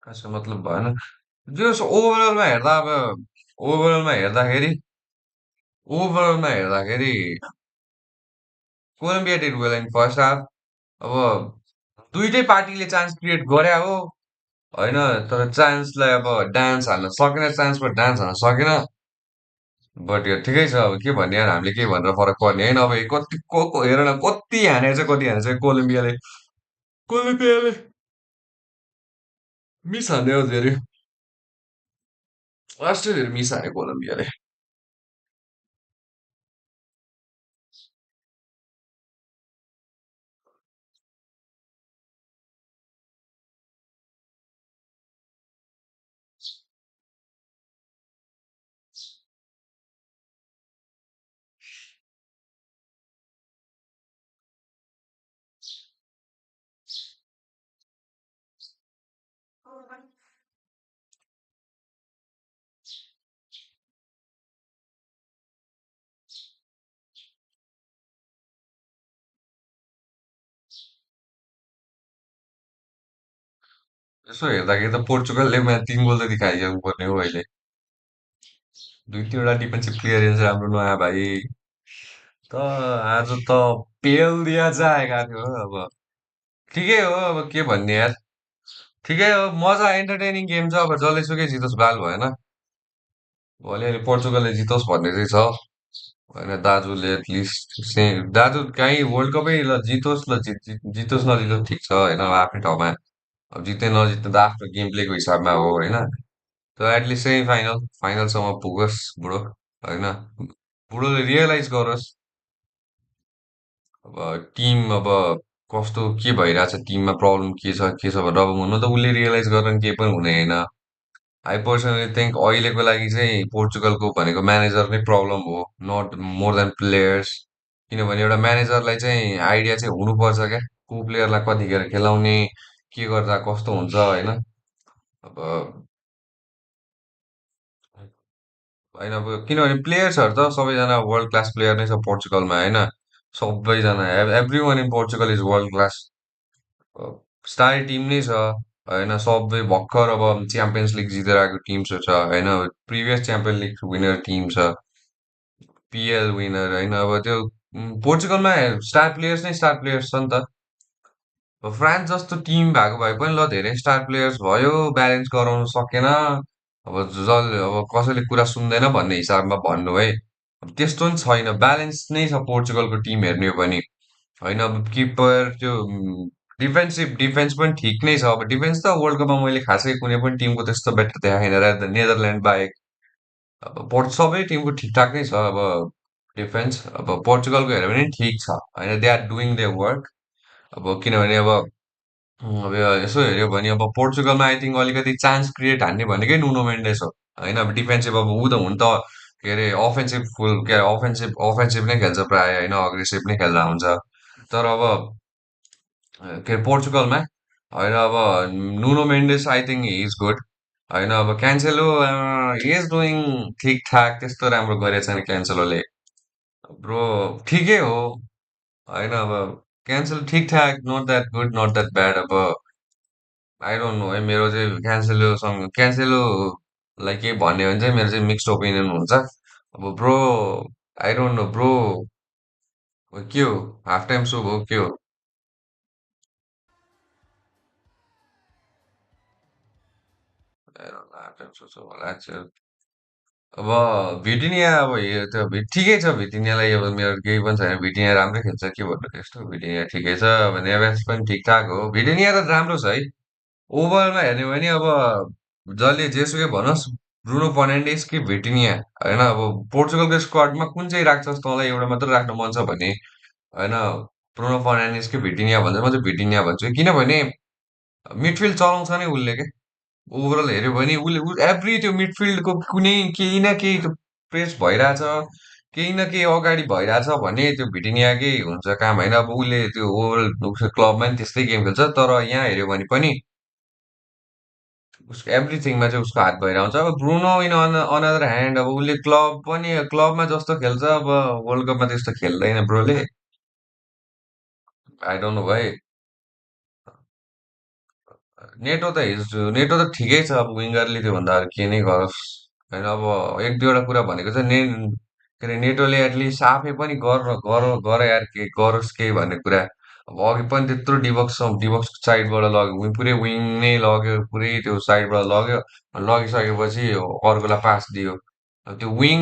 खासै मतलब भएन जस ओभरअलमा हेर्दाखेरि ओभरअलमा हेर्दाखेरि Colombia did well in first half अब दुइटै पार्टीले चान्स क्रिएट गरे हो होइन तर चान्सलाई अब डान्स हाल्न सकेन चान्समा डान्स हाल्न सकेन बट यो ठिकै छ अब के भन्ने यार हामीले के भनेर फरक पर्ने होइन अब कति को हेर न कति हानेछ कति हानेछ कोलम्बियाले कोलम्बियाले मिस हान्यो धेरै लास्टै धेरै मिस हान्यो कोलम्बियाले यसो हेर्दाखेरि त पोर्चुगलले म्याच 3 गोल त खाइसक्नु पर्ने हो अहिले दुई तिनवटा डिफेन्सिभ क्लियरेन्स राम्रो नआयो भाइ त आज त पेल दिया जाएगा थियो अब ठिकै हो अब के भन्ने यार ठिकै हो मजा एन्टरटेनिङ गेम छ अब जसलेसुकै जितोस् बाल भएन भोलि अहिले पोर्चुगलले जितोस् भन्ने चाहिँ छ होइन दाजुले एटलिस्ट दाजु काहीँ वर्ल्ड कपै ल जितोस् ल जितोस् नजितोस् ठिक छ होइन अब आफ्नै ठाउँमा अब जित्ने नजित्ने त आफ्नो गेम प्लेको हिसाबमा हो होइन तर एटलिस्ट सेमी फाइनल फाइनलसम्म पुगोस् बुढो होइन बुढोले रियलाइज गरोस् अब टिम अब कस्तो के भइरहेछ टिममा प्रब्लम के छ भनेर अब हुन त उसले रियलाइज गरेर केही पनि हुने होइन आई पर्सनली थिङ्क अहिलेको लागि चाहिँ पोर्चुगलको भनेको म्यानेजर नै प्रब्लम हो नट मोर देन प्लेयर्स किनभने एउटा म्यानेजरलाई चाहिँ आइडिया चाहिँ हुनुपर्छ क्या को प्लेयरलाई कतिखेर खेलाउने के गर्दा कस्तो हुन्छ होइन अब होइन अब किनभने प्लेयर्सहरू त सबैजना वर्ल्ड क्लास प्लेयर नै छ पोर्चुगलमा होइन सबैजना every one in Portugal is world class star team नै छ होइन सबै भर्खर अब च्याम्पियन्स लिग जितेर आएको टिम्सहरू छ होइन प्रिभियस च्याम्पियन लिग विनर टिम छ पिएल विनर होइन अब त्यो पोर्चुगलमा स्टार प्लेयर्स नै स्टार प्लेयर्स छ नि त अब फ्रान्स जस्तो टिम भएको भए पनि ल धेरै स्टार प्लेयर्स भयो ब्यालेन्स गराउन सकेन अब जसले अब कसैले कुरा सुन्दैन भन्ने हिसाबमा भन्नु है अब त्यस्तो नि छैन ब्यालेन्स नै छ पोर्चुगलको टिम हेर्ने हो भने होइन अब किपर त्यो डिफेन्स पनि ठिक नै छ अब डिफेन्स त वर्ल्ड कपमा मैले खासै कुनै पनि टिमको त्यस्तो बेटर देखाएन नेदरल्यान्ड बाहेक अब सबै टिमको ठिकठाक नै छ अब डिफेन्स अब पोर्चुगलको हेऱ्यो भने ठिक छ होइन they are doing their work अब किनभने अब यसो हेऱ्यो भने अब पोर्चुगलमा आई थिङ्क अलिकति चान्स क्रिएट हान्ने भनेकै नुनो मेन्डेस हो होइन अब डिफेन्सिभ अब ऊ त हुन त के अरे अफेन्सिभ फुल के अरे अफेन्सिभ नै खेल्छ प्रायः होइन अग्रेसिभ नै खेल्दा हुन्छ तर अब के अरे पोर्चुगलमा होइन अब Nuno Mendes I think he is good होइन अब क्यान्सेलो हि इज डुइङ ठिकठाक त्यस्तो राम्रो गरेको छैन क्यान्सेलोले ब्रो ठिकै हो होइन अब क्यान्सल ठिकठाक not that good not that bad अब आई डोन्ट नो है मेरो चाहिँ क्यान्सेलोलाई केही भन्यो भने चाहिँ मेरो चाहिँ मिक्स्ड ओपिनियन हुन्छ अब bro I don't no bro के हो हाफ टाइम सो हो के हो हाफ टाइम सो छ होला अब भिटिनिया अब त्यो ठिकै छ भिटिनियालाई अब मेरो केही पनि छैन भिटिनिया राम्रै खेल्छ के भन्नु त्यस्तो भिटिनिया ठिकै छ अब नेभेस पनि ठिकठाक हो भिटिनिया त राम्रो छ है ओभरमा हेर्ने हो भने अब जसले जेसुकै भनोस् ब्रुनो फर्नान्डेस कि भिटिनिया होइन अब पोर्चुगलको स्क्वाडमा कुन चाहिँ राख्छस् तँलाई एउटा मात्र राख्नु मन छ भने होइन ब्रुनो फर्नान्डेस कि भिटिनिया भन्छ म चाहिँ भिटिनिया भन्छु किनभने मिडफिल्ड चलाउँछ नै उसले के ओभरअल हेऱ्यो भने उसले एभ्री त्यो मिडफिल्डको कुनै केही न केही त्यो प्रेस भइरहेछ केही न केही अगाडि भइरहेछ भने त्यो भिटिनियाकै हुन्छ काम होइन अब उसले त्यो ओभरअल क्लबमा नि त्यस्तै गेम खेल्छ तर यहाँ हेऱ्यो भने पनि उसको एभ्रिथिङमा चाहिँ उसको हात भइरहेको हुन्छ अब ब्रुनो इन अनदर ह्यान्ड अब उसले क्लब पनि क्लबमा जस्तो खेल्छ अब वर्ल्ड कपमा त्यस्तो खेल्दैन ब्रोले आई डोन्ट नो भाइ नेटो त ठिकै छ अब विङ्गरले त्योभन्दा अरू के नै गरोस् होइन अब एक दुईवटा कुरा भनेको चाहिँ के अरे नेटोले एटलिस्ट आफै पनि गर यार के गरोस् केही भन्ने कुरा अब अघि पनि त्यत्रो डिबक्स साइडबाट लग्यो पुरै विङ नै लग्यो पुरै त्यो साइडबाट लग्यो लगिसकेपछि अर्कोलाई पास दियो अब त्यो विङ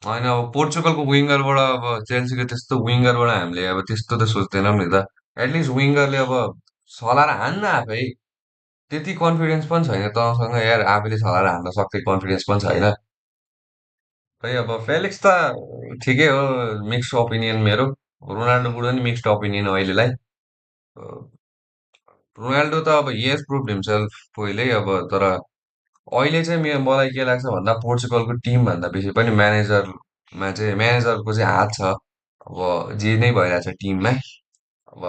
होइन अब पोर्चुगलको विङ्गरबाट अब चेल्सीको त्यस्तो विङ्गरबाट हामीले अब त्यस्तो त सोच्दैनौँ नि त एटलिस्ट विङ्गरले अब सलाएर हान्न आफै त्यति कन्फिडेन्स पनि छैन तँसँग यार आफैले सलाएर हान्न सक्ने कन्फिडेन्स पनि छैन खै अब फेलिक्स त ठिकै हो मिक्स ओपिनियन मेरो रोनाल्डोबाट पनि मिक्स्ड ओपिनियन अहिलेलाई रोनाल्डो त अब यस प्रुभ हिमसेल्फ पहिल्यै अब तर अहिले चाहिँ मलाई के लाग्छ भन्दा पोर्चुगलको टिम भन्दा बेसी पनि म्यानेजरको चाहिँ हात छ अब जे नै भइरहेछ टिममा अब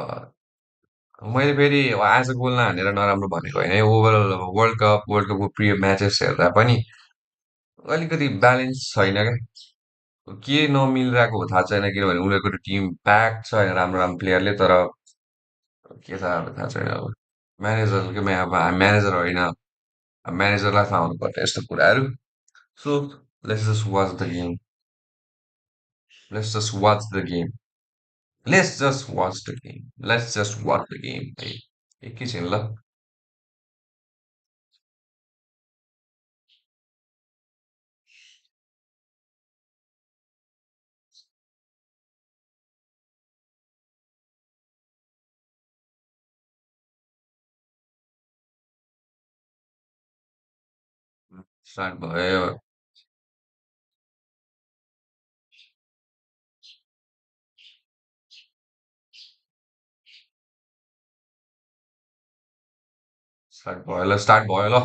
मैले फेरि आज गोल नहानेर नराम्रो भनेको होइन है ओभरअल अब वर्ल्ड कपको प्रिय म्याचेस हेर्दा पनि अलिकति ब्यालेन्स छैन क्या के नमिलिरहेको हो थाहा छैन किनभने उनीहरूको टिम प्याक छ होइन राम्रो राम्रो प्लेयरले तर के छ अब थाहा छैन अब म्यानेजर होइन अब म्यानेजरलाई थाहा हुनुपर्ने यस्तो कुराहरू so let's just watch the game let's just watch the game let's just watch the game let's just watch the game है एकैछिन ल स्टार्ट भयो स्टार्ट भयो ल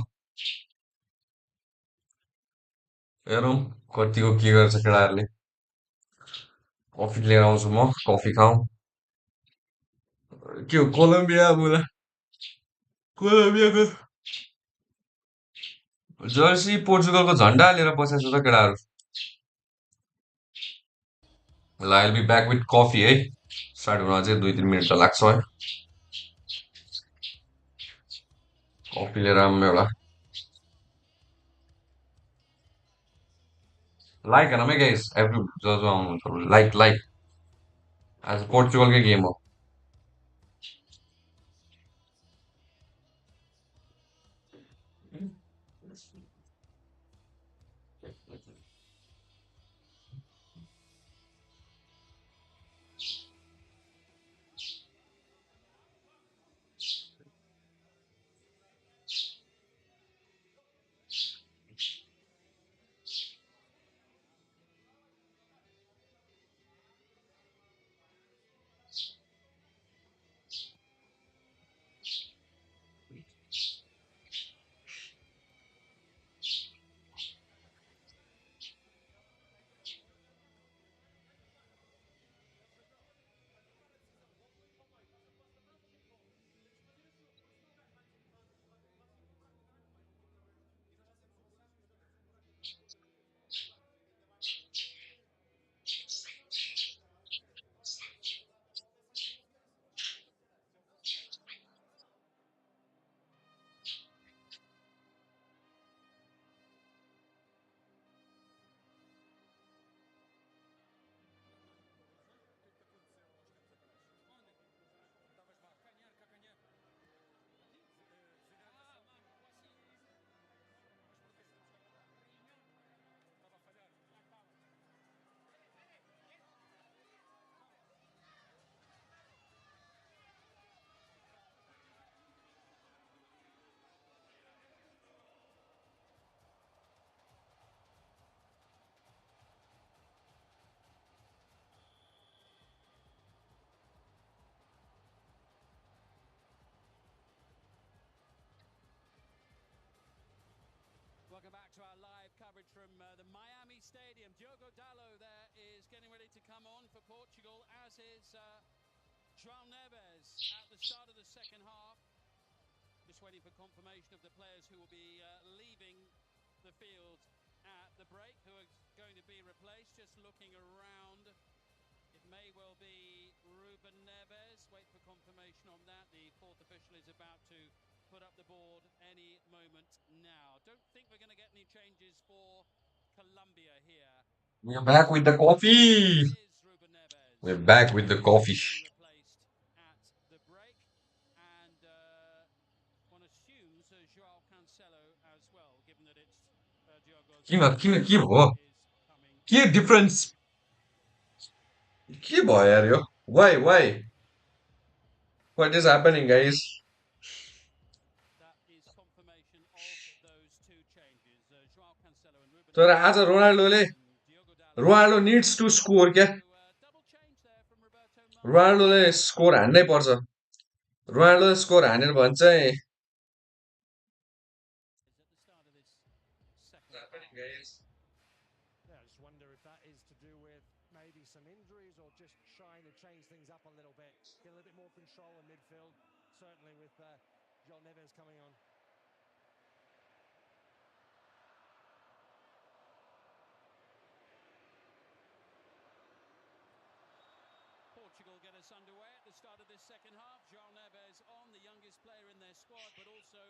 हेरौँ कतिको के गर्छ केटाहरूले कफी लिएर आउँछु म कफी खाउँ के हो कोलम्बिया मुला कोलम्बियाको जर्सी पोर्चुगलको झन्डा लिएर बसेको छ त केटाहरू ल I'll be back with coffee है स्टार्ट हुन अझै 2-3 मिनट त लाग्छ है कफी लिएर आउनु एउटा लाइक हेरौँ है गाइस एभ्री जो जो आउनुहुन्छ लाइक आज पोर्चुगलकै गेम हो from the Miami Stadium. Diogo Dalot there is getting ready to come on for Portugal, as is João Neves at the start of the second half. Just waiting for confirmation of the players who will be leaving the field at the break, who are going to be replaced. Just looking around, it may well be Ruben Neves. Wait for confirmation on that. The fourth official is about to put up the board any moment now. Don't think we're going to get any changes for Colombia here. We're back with the coffee. Is Ruben Neves. We're back with the coffee. Being replaced at the break, and one assumes João Cancelo as well, given that it's Diogo Kim, is coming. के difference? के भयो यार यो? Why? What is happening, guys? That is confirmation of those two changes. João Cancelo and Ruben तर Neves आज रोनाल्डोले and Diogo Dalot. Ronaldo needs to score क्या? So, double change there from Roberto Martinez. रोनाल्डोले score हान्नै पर्छ. रोनाल्डोले score हानेर भने चाहिँ At the start of this second half. Yeah, I just wonder if that is to do with maybe some injuries or just trying to change things up a little bit, get a little bit more control in midfield, certainly with João Neves coming on. Portugal get us underway at the start of this second half. João Neves on, the youngest player in their squad, but also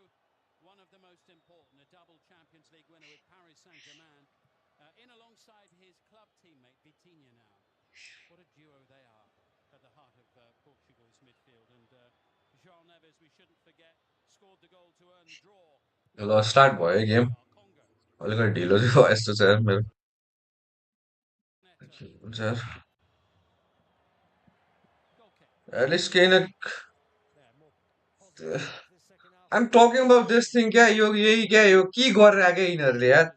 one of the most important, a double Champions League winner with Paris Saint-Germain, in alongside his club teammate Vitinha now. What a duo they are at the heart of Portugal's midfield. And João Neves, we shouldn't forget, scored the goal to earn the draw. ल start भयो है game. Congo. अलिकति ढिलो चाहिँ भयो यस्तो छ यार मेरो. हुन्छ यार. Goal kick. At least केही न Yeah, more positive this second half. I'm talking about this thing क्या यो यही क्या यो के गरिरहेको यिनीहरूले यार.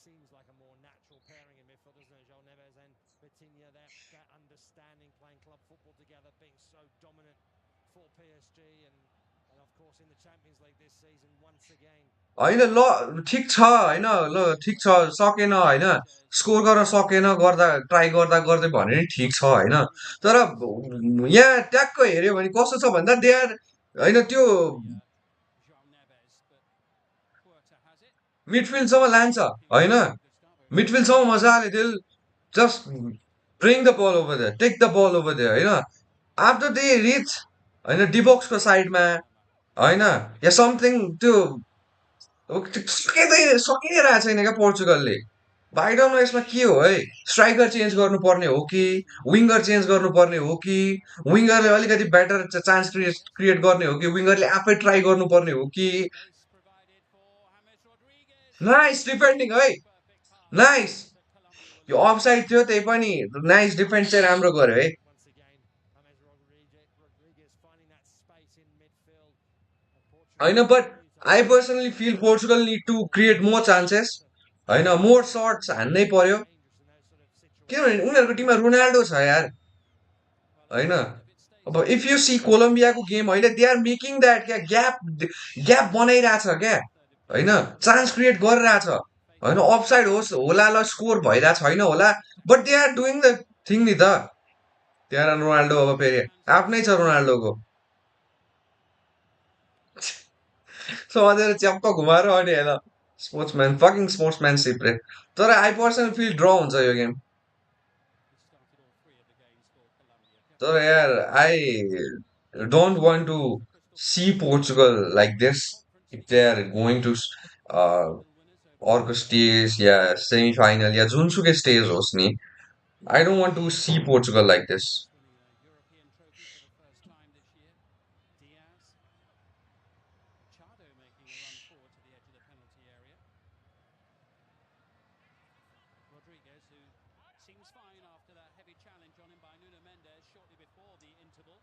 Seems like a more natural pairing in midfield, doesn't it? João Neves and Vitinha, that understanding, playing club football together, being so dominant for PSG, and of course in the Champions League this season once again. होइन ल ठिक छ होइन ल ठिक छ सकेन होइन स्कोर गर्न सकेन गर्दा ट्राई गर्दा गर्दै भने नि ठिक छ होइन तर यहाँ ट्याक्क हेऱ्यो भने कस्तो छ भन्दा दे आर होइन त्यो João Neves, but Puerta has it. मिडफिल्डसम्म लान्छ होइन मिडफिल्डसम्म मजाले दिल जस्ट ब्रिङ द बल ओभर देयर टेक द बल ओभर देयर होइन आफ्टर दे रिच होइन डिबक्सको साइडमा होइन या समथिङ त्यो सकिरहेको छैन क्या पोर्चुगलले बाइडन यसमा के हो है स्ट्राइकर चेन्ज गर्नुपर्ने हो कि विङ्गर चेन्ज गर्नुपर्ने हो कि विङ्गरले अलिकति बेटर चान्स क्रिएट गर्ने हो कि विङ्गरले आफै ट्राई गर्नुपर्ने हो कि Space provided for James Rodriguez. Nice defending है Perfect pass nice that Colombia will yo offside थियो त्यही पनि नाइस डिफेन्स चाहिँ राम्रो गर्यो है Once again, James Rodriguez finding that space in midfield. I know, but I personally feel Portugal need to create more chances. होइन मोर shirts हान्नै पर्यो किनभने उनीहरूको टिममा रोनाल्डो छ यार होइन अब इफ यु सी कोलम्बियाको गेम अहिले दे आर मेकिङ द्याट क्या ग्याप बनाइरहेछ क्या होइन चान्स क्रिएट गरिरहेछ होइन अफसाइड होस् होला ल स्कोर भइरहेको छैन होला but they are doing the thing नि त त्यहाँ रोनाल्डो अब फेरि आफ्नै छ रोनाल्डोको समातेर च्याप्प घुमाएर अनि हेर स्पोर्ट्सम्यान फकिङ स्पोर्ट्सम्यानसिप रे तर आई पर्सनली फिल ड्र हुन्छ यो गेम तर यार I don't want to see Portugal like this if they are going to अर्को स्टेज या सेमी फाइनल या जुनसुकै स्टेज होस् नि I don't want to see Portugal like this Rodriguez, who seems fine after that heavy challenge on him by Nuno Mendes shortly before the interval.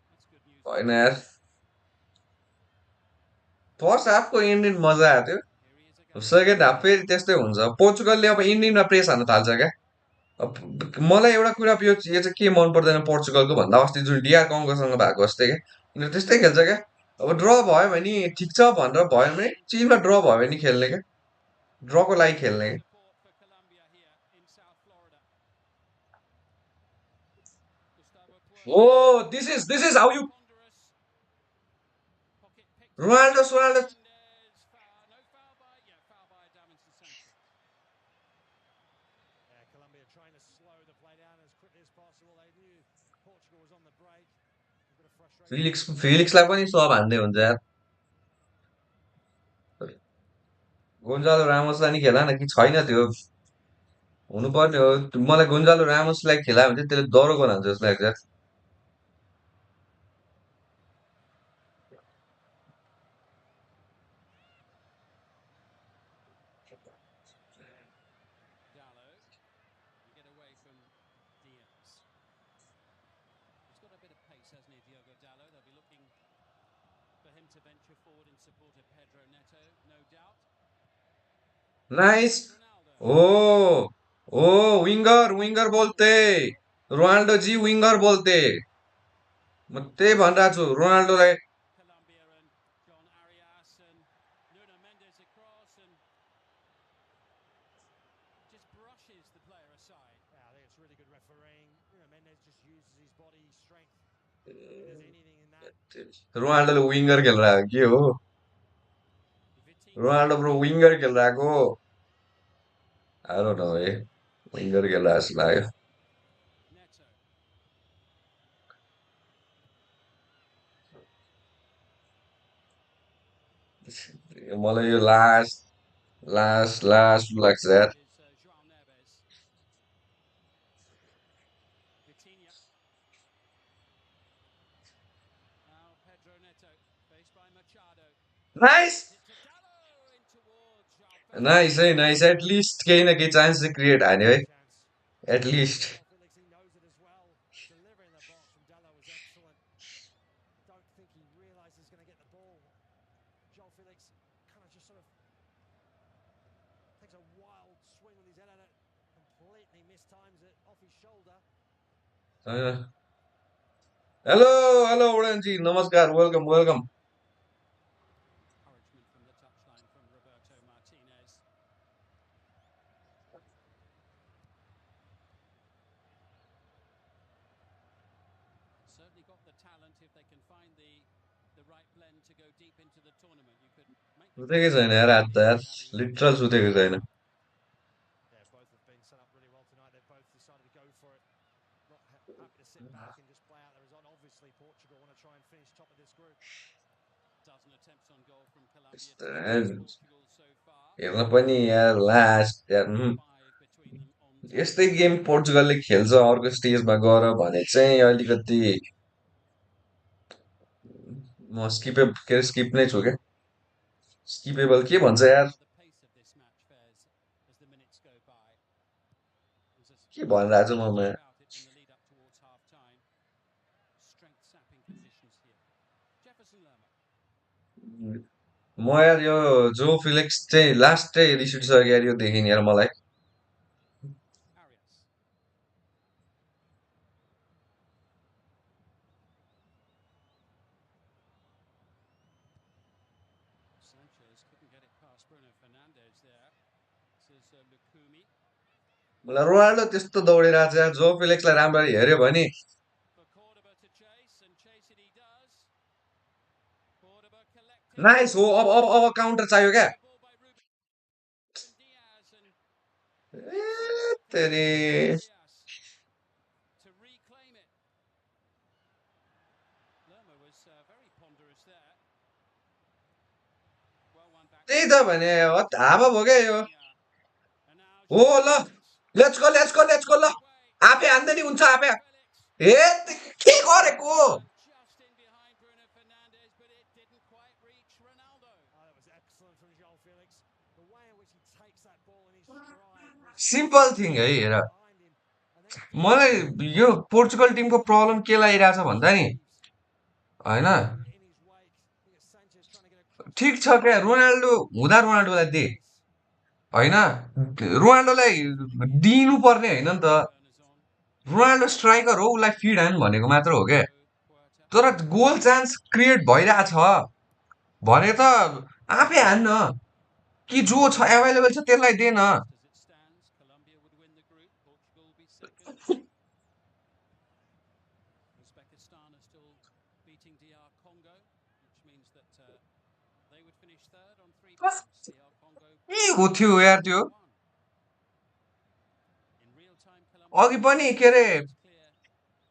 That's good news. होइन यार first हाफको Indian मजा आएको थियो Here he is again. Second half फेरि त्यस्तै हुन्छ पोर्चुगलले अब इन्डियनमा press हान्न थाल्छ क्या अब मलाई एउटा कुरा यो चाहिँ के मन पर्दैन पोर्चुगलको भन्दा अस्ति जुन डिआर कङ्गोसँग भएको जस्तै क्या यिनीहरू त्यस्तै खेल्छ क्या अब ड्र भयो भने ठिक छ भनेर भयो भने चिजमा ड्र भयो भने खेल्ने क्या ड्रको लागि खेल्ने Support for Colombia here in South Florida. Gustavo Puerta. Oh, this is how you Ponderous. Pocket picked up by Ronaldo. Fernandez. Foul. No foul by, yeah, foul by Davinson Sanchez. Yeah, Colombia trying to slow the play down as quickly as possible. They knew Portugal was on the break. A bit of frustration. फिलिक्सलाई पनि सब हान्दै हुन्छ यार गोन्जालो रामोसलाई नि खेला न कि छैन त्यो हुनुपर्ने हो मलाई गोन्जालो रामोसलाई खेला भने चाहिँ त्यसले दरो बनाउँछ जस्तो लाग्छ Dallo. You get away from Diaz. He's got a bit of pace, hasn't he, Diogo Dallo? They'll be looking for him to venture forward in support of Pedro Neto, no doubt. Nice Ronaldo. O O winger बोल्थे Ronaldo ji winger बोल्थे म त्यही भनिरहेको छु रोनाल्डोलाई Colombia and John Arias and Nuno Mendes across and just brushes the player aside. Yeah, I think it's really good refereeing. You know, Mendes just uses his body strength. If there's anything in that. रोनाल्डोले winger खेलिरहेको के हो Vitinha. Ronaldo bro winger खेलिरहेको I don't know है winger खेलिरहेको जस्तो लाग्यो Neto. मलाई यो लास्ट लाग्छ यार Is João Neves. Vitinha. Now Pedro Neto, faced by Machado. Nice It to Dallo in towards João Felix. Nice है नाइस एटलिस्ट केही न केही चान्स चाहिँ क्रिएट हान्यो है Chance. At least Joel Felix, he knows it as well. Delivering the box from Dallo was excellent. Don't think he realised he's going to get the ball. Joel Felix kind of just sort of takes a wild swing with his head at it. Completely mistimes it off his shoulder. Hello उडनजी नमस्कार welcome Encouragement from the touchline from Roberto Martinez. Certainly got the talent if they can find the right blend to go deep into the tournament. You could make the सुतेकै छैन यार आज त यार literal सुतेको छैन Yeah, both have been set up really well tonight. They've both decided to go for it. Not happy to sit back and just play out the result. Obviously, Portugal want to try and finish top of this group. dozen attempts on goal from Colombia to Portugal so far. हेर्न पनि यार last यार 5 between them on यस्तै game पोर्चुगलले खेल्छ अर्को स्टेजमा गएर भने चाहिँ अलिकति म स्किप नै छु क्या स्किपेबल के भन्छ यार the pace of this match fares as the minutes go by. के भनिरहेको छु म About it in the lead up towards half time. Strength sapping conditions here. Jefferson Lerma. म यार यो जो फिलिक्स चाहिँ लास्टै रिस उठिसक्यो यार यो देखिन यार मलाई Arias. Sanchez couldn't get it past Bruno Fernandez there. This is Lukumi. मलाई रोनाल्डो त्यस्तो दौडिरहेको छ यार जो फिलिक्सलाई राम्ररी हेऱ्यो भने For Cordoba to chase, and chase it he does. Cordoba collecting. Nice हो अब काउन्टर चाहियो क्या The ball by Ruben Diaz and तेरी Diaz to reclaim it. Lerma was very ponderous there. Well one back. त्यही त भने हावा भयो क्या यो And now हो ल लेट्स गो ल आफै हान्दै नि हुन्छ आफै ए के गरेको just in behind Bruno Fernandez, but it didn't quite reach Ronaldo. Oh, that was excellent from Joel Felix. The way in which he takes that ball in his stride. Simple thing है हेर Behind him. And then मलाई यो Portugal Timko problem के लागिरहेछ भन्दा नि होइन in his wake. I think it's Sanchez trying to get across. ठिक छ क्या रोनाल्डो हुँदा रोनाल्डोलाई दे होइन रोनाल्डोलाई दिनु पर्ने होइन नि त Burners on. रोनाल्डो स्ट्राइकर हो उसलाई फिड हान भनेको मात्र हो क्या Puerta. तर गोल चान्स क्रिएट भइरहेछ भने त आफै हान्न कि जो छ एभाइलेबल छ त्यसलाई दे न As it stands, Colombia would win the group, Portugal will be second. Uzbekistan are still beating DR Congo, which means that they would finish third on 3 points. DR Congo के हो थियो यार त्यो on 1. In real time, अघि Colombia पनि के अरे is clear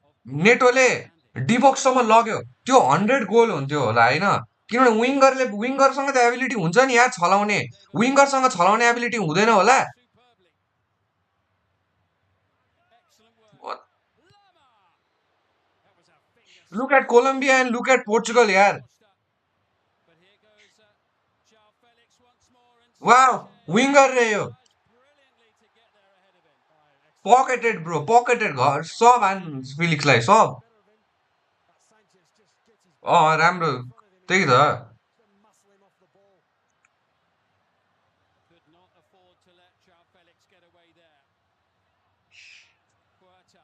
of नेटोले standing. डिबक्ससम्म लग्यो त्यो 100 गोल हुन्थ्यो होला होइन किनभने विङ्गरसँग त एबिलिटी हुन्छ नि यार छलाउने विङ्गरसँग छलाउने एबिलिटी हुँदैन होला Superbly. Excellent work. What? Lama! That was a finger look at Colombia and look at Portugal यार washed up. But here goes João Felix once more and wow Sanchez winger रे यो tries brilliantly to get there ahead of him. Pocketed bro pocketed घर सब हान फिलिक्सलाई सब राम्रो त्यही त Could not afford to let João Felix get away there. Puerta.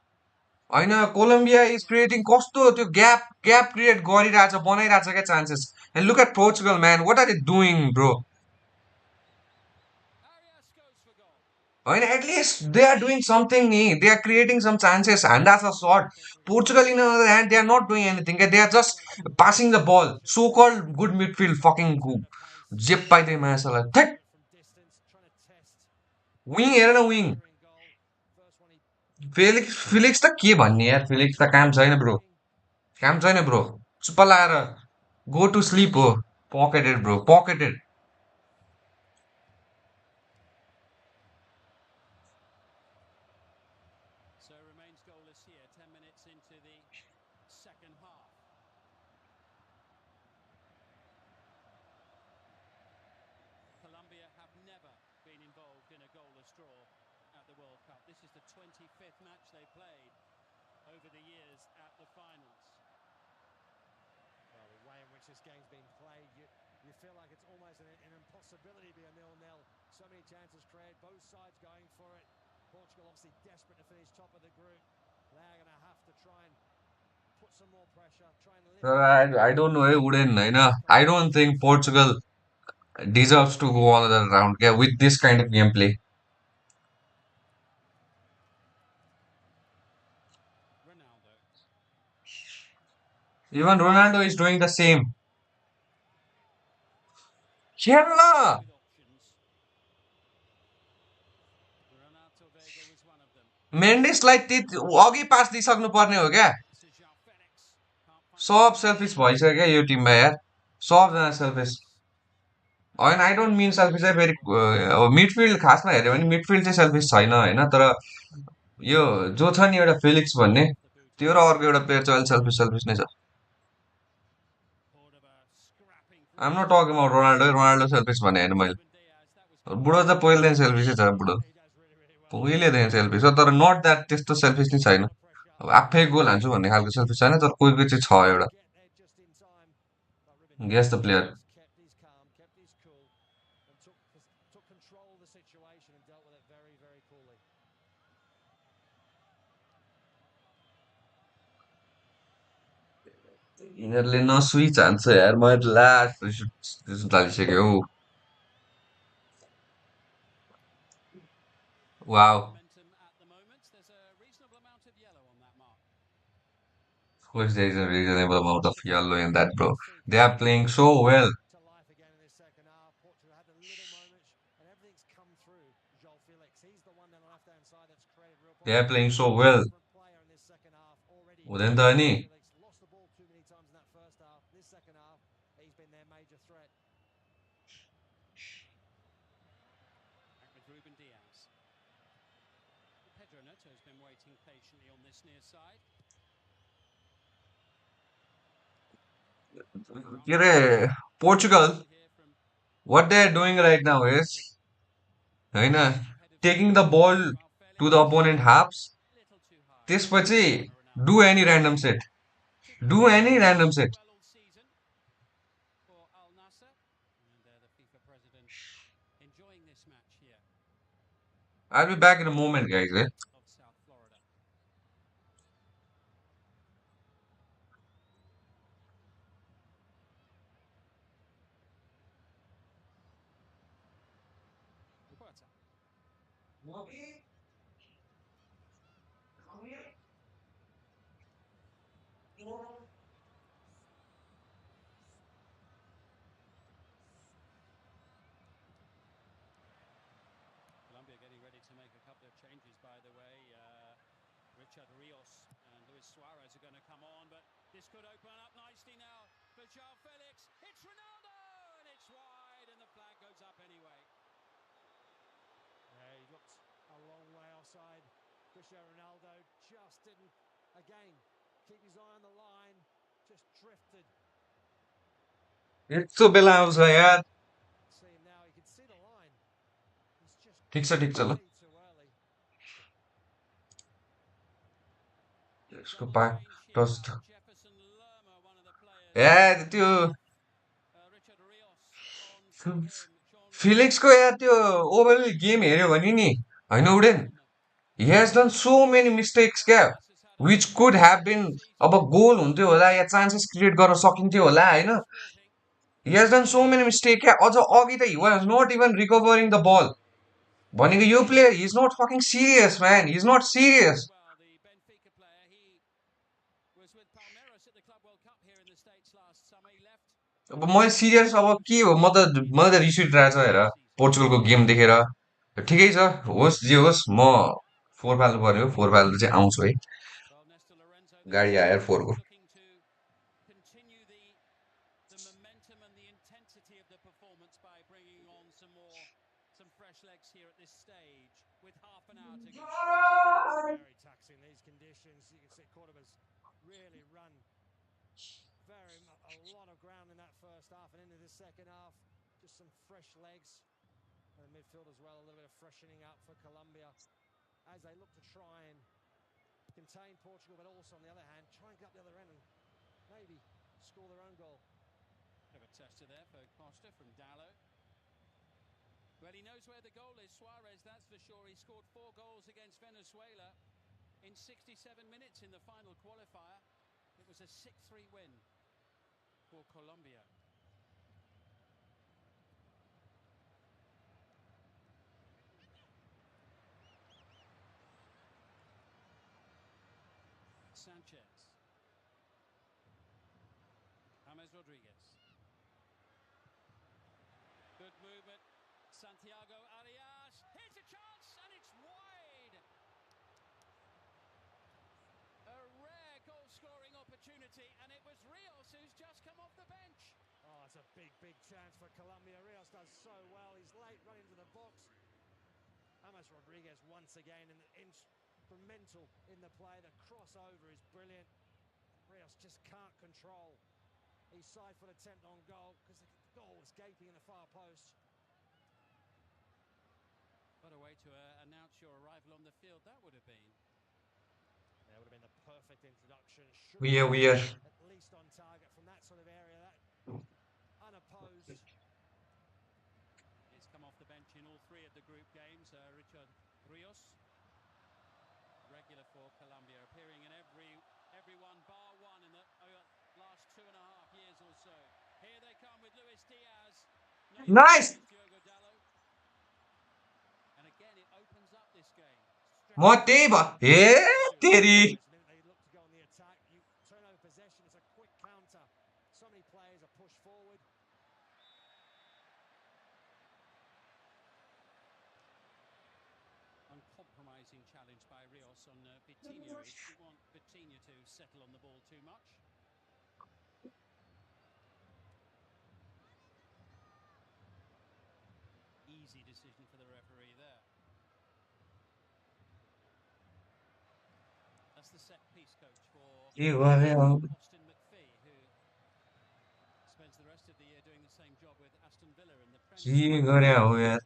होइन कोलम्बिया इज क्रिएटिङ कस्तो त्यो ग्याप क्रिएट गरिरहेछ बनाइरहेछ क्या chances and look at Portugal man what are they doing bro Arias goes for goal. होइन at least they are doing something नि they are creating some chances हान्डा छ shot Portugal in other hand they are not doing anything क्या they are just passing the ball so called good midfield fucking जे पाइदिए माछालाई that wing हेर न wing Felix त के भन्ने यार फिलिक्स त काम छैन ब्रो चुप्प लाएर गो टु स्लिप हो पकेटेड bro पकेटेड So remains goalless here, 10 minutes into the second half. Colombia have never been involved in a goalless draw at the World Cup. This is the 25th match they played over the years at the finals. Well, the way in which this game's been played, you feel like it's almost an impossibility to be a 0-0. So many chances created, both sides going for it. Portugal obviously desperate to finish top of the group. They are going to have to try and put some more pressure, try and lift. I don't know wouldn't I don't think Portugal deserves to go another round with this kind of gameplay. Ronaldo. Even Ronaldo is doing the same. Kerala! With options. Renato Vega was one of them. मेन्डिसलाई अघि पास दिइसक्नु पर्ने हो क्या This is João Felix. Can't find सब selfish भइसक्यो क्या यो टिममा यार सबजना सेल्फिस होइन आई डोन्ट मिन सेल्फिस चाहिँ फेरि मिडफिल्ड खासमा हेऱ्यो भने मिडफिल्ड चाहिँ सेल्फिस छैन होइन तर यो जो छ नि एउटा फिलिक्स भन्ने त्यो र अर्को एउटा प्लेयर चाहिँ अहिले सेल्फिस नै छ आइम नट टकिङ अबाउट रोनाल्डो सेल्फिस भने होइन मैले बुढो त पहिलेदेखि सेल्फिसै छ बुढो पहिलेदेखि सेल्फिस हो तर नट द्याट त्यस्तो सेल्फिस नै छैन अब आफै गोल हान्छु भन्ने खालको सेल्फिस छैन तर कोही चाहिँ छ एउटा गेस द प्लेयर यिनीहरूले नसुई चाहन्छ यार मैले लास्ट थालिसक्यो हौ wow Of course, there is a reasonable amount of yellow in that, bro. They are playing so well. They are playing so well. Wouldn't any? Ruben Diaz. Pedro Neto's been waiting patiently on this near side. Portugal, what they are doing right now is taking the ball to the opponent halves. त्यसपछि do any random set. Do any random set. I'll be back in a moment, guys. Colombia getting ready to make a couple of changes, by the way. Richard Rios and Luis Suarez are going to come on, but this could open up nicely now for João Felix. It's Ronaldo, and it's wide, and the flag goes up anyway. Yeah, he looked a long way offside. Cristiano Ronaldo just didn't, again, keep his eye on the line, just drifted. यस्तो बेला आउँछ यार See him now, he can see the line. He's just ठिक छ ल way too early. यसको Double part change here. टस्ट Jefferson Lerma, one of the players. यार त्यो Richard Rios on for him. João फिलिक्सको यार त्यो ओभरअल गेम हेर्यो भने नि हैन wooden he has done so many mistakes क्या which could have been अब गोल हुन्थ्यो होला या चान्सेस क्रिएट गर्न सकिन्थ्यो होला हैन he has done so many mistakes क्या अझ अघि त he was not even recovering the ball भनेको यो player he is not fucking serious man he is not serious Well, the Benfica player, he was with Palmeiras at the Club World Cup here in the States last summer. He left. अब मैले serious अब के हो मलाई त रिस उठिरहेछ हेर पोर्चुगलको game देखेर ठिकै छ होस् जे होस् म फोर फाल्नु पर्यो फोर फाल्नु चाहिँ आउँछु है Well, Nestor Lorenzo, गाडी आयो फोरको looking to continue the momentum and the intensity of the performance by bringing on some fresh legs here at this stage with half an hour to go. Very taxing these conditions. You can see Cordoba's really run a lot of ground in that first half and into the second half. Just some fresh legs. And the midfield as well, a little bit of freshening up for Colombia as they look to try and contain Portugal, but also on the other hand, try and get up the other end and maybe score their own goal. Bit of a tester there for Costa from Dallo. Well, he knows where the goal is, Suarez, that's for sure. He scored 4 goals against Venezuela in 67 minutes in the final qualifier. It was a 6-3 win for Colombia. Sanchez. James Rodriguez. Good movement. Santiago Arias. Here's a chance, and it's wide. A rare goal-scoring opportunity, and it was Rios who's just come off the bench. Oh, it's a big, big chance for Colombia. Rios does so well. He's late running to the box. James Rodriguez once again instrumental in the play. The crossover is brilliant. Rios just can't control his side-foot attempt on goal because the goal was gaping in the far post. What a way to announce your arrival on the field that would have been. That would have been the perfect introduction. We are At least on target from that sort of area, that unopposed. He's come off the bench in all 3 of the group games. Richard Rios, regular for Colombia, appearing in every one bar one in the last 2.5 years or so. Here they come with Luis Diaz. Nice. And again, it opens up this game. म त्यही भ ए तेरी They look to go on the attack. You turn over possession. It's a quick counter. So many players are pushed forward. Uncompromising challenge by Rios on Vitinha. He didn't want Vitinha to settle on the ball too much. Easy decision for the referee there. That's the set piece coach for Austin McPhee, who spends the rest of the year doing the same job with Aston Villa in the Premier League.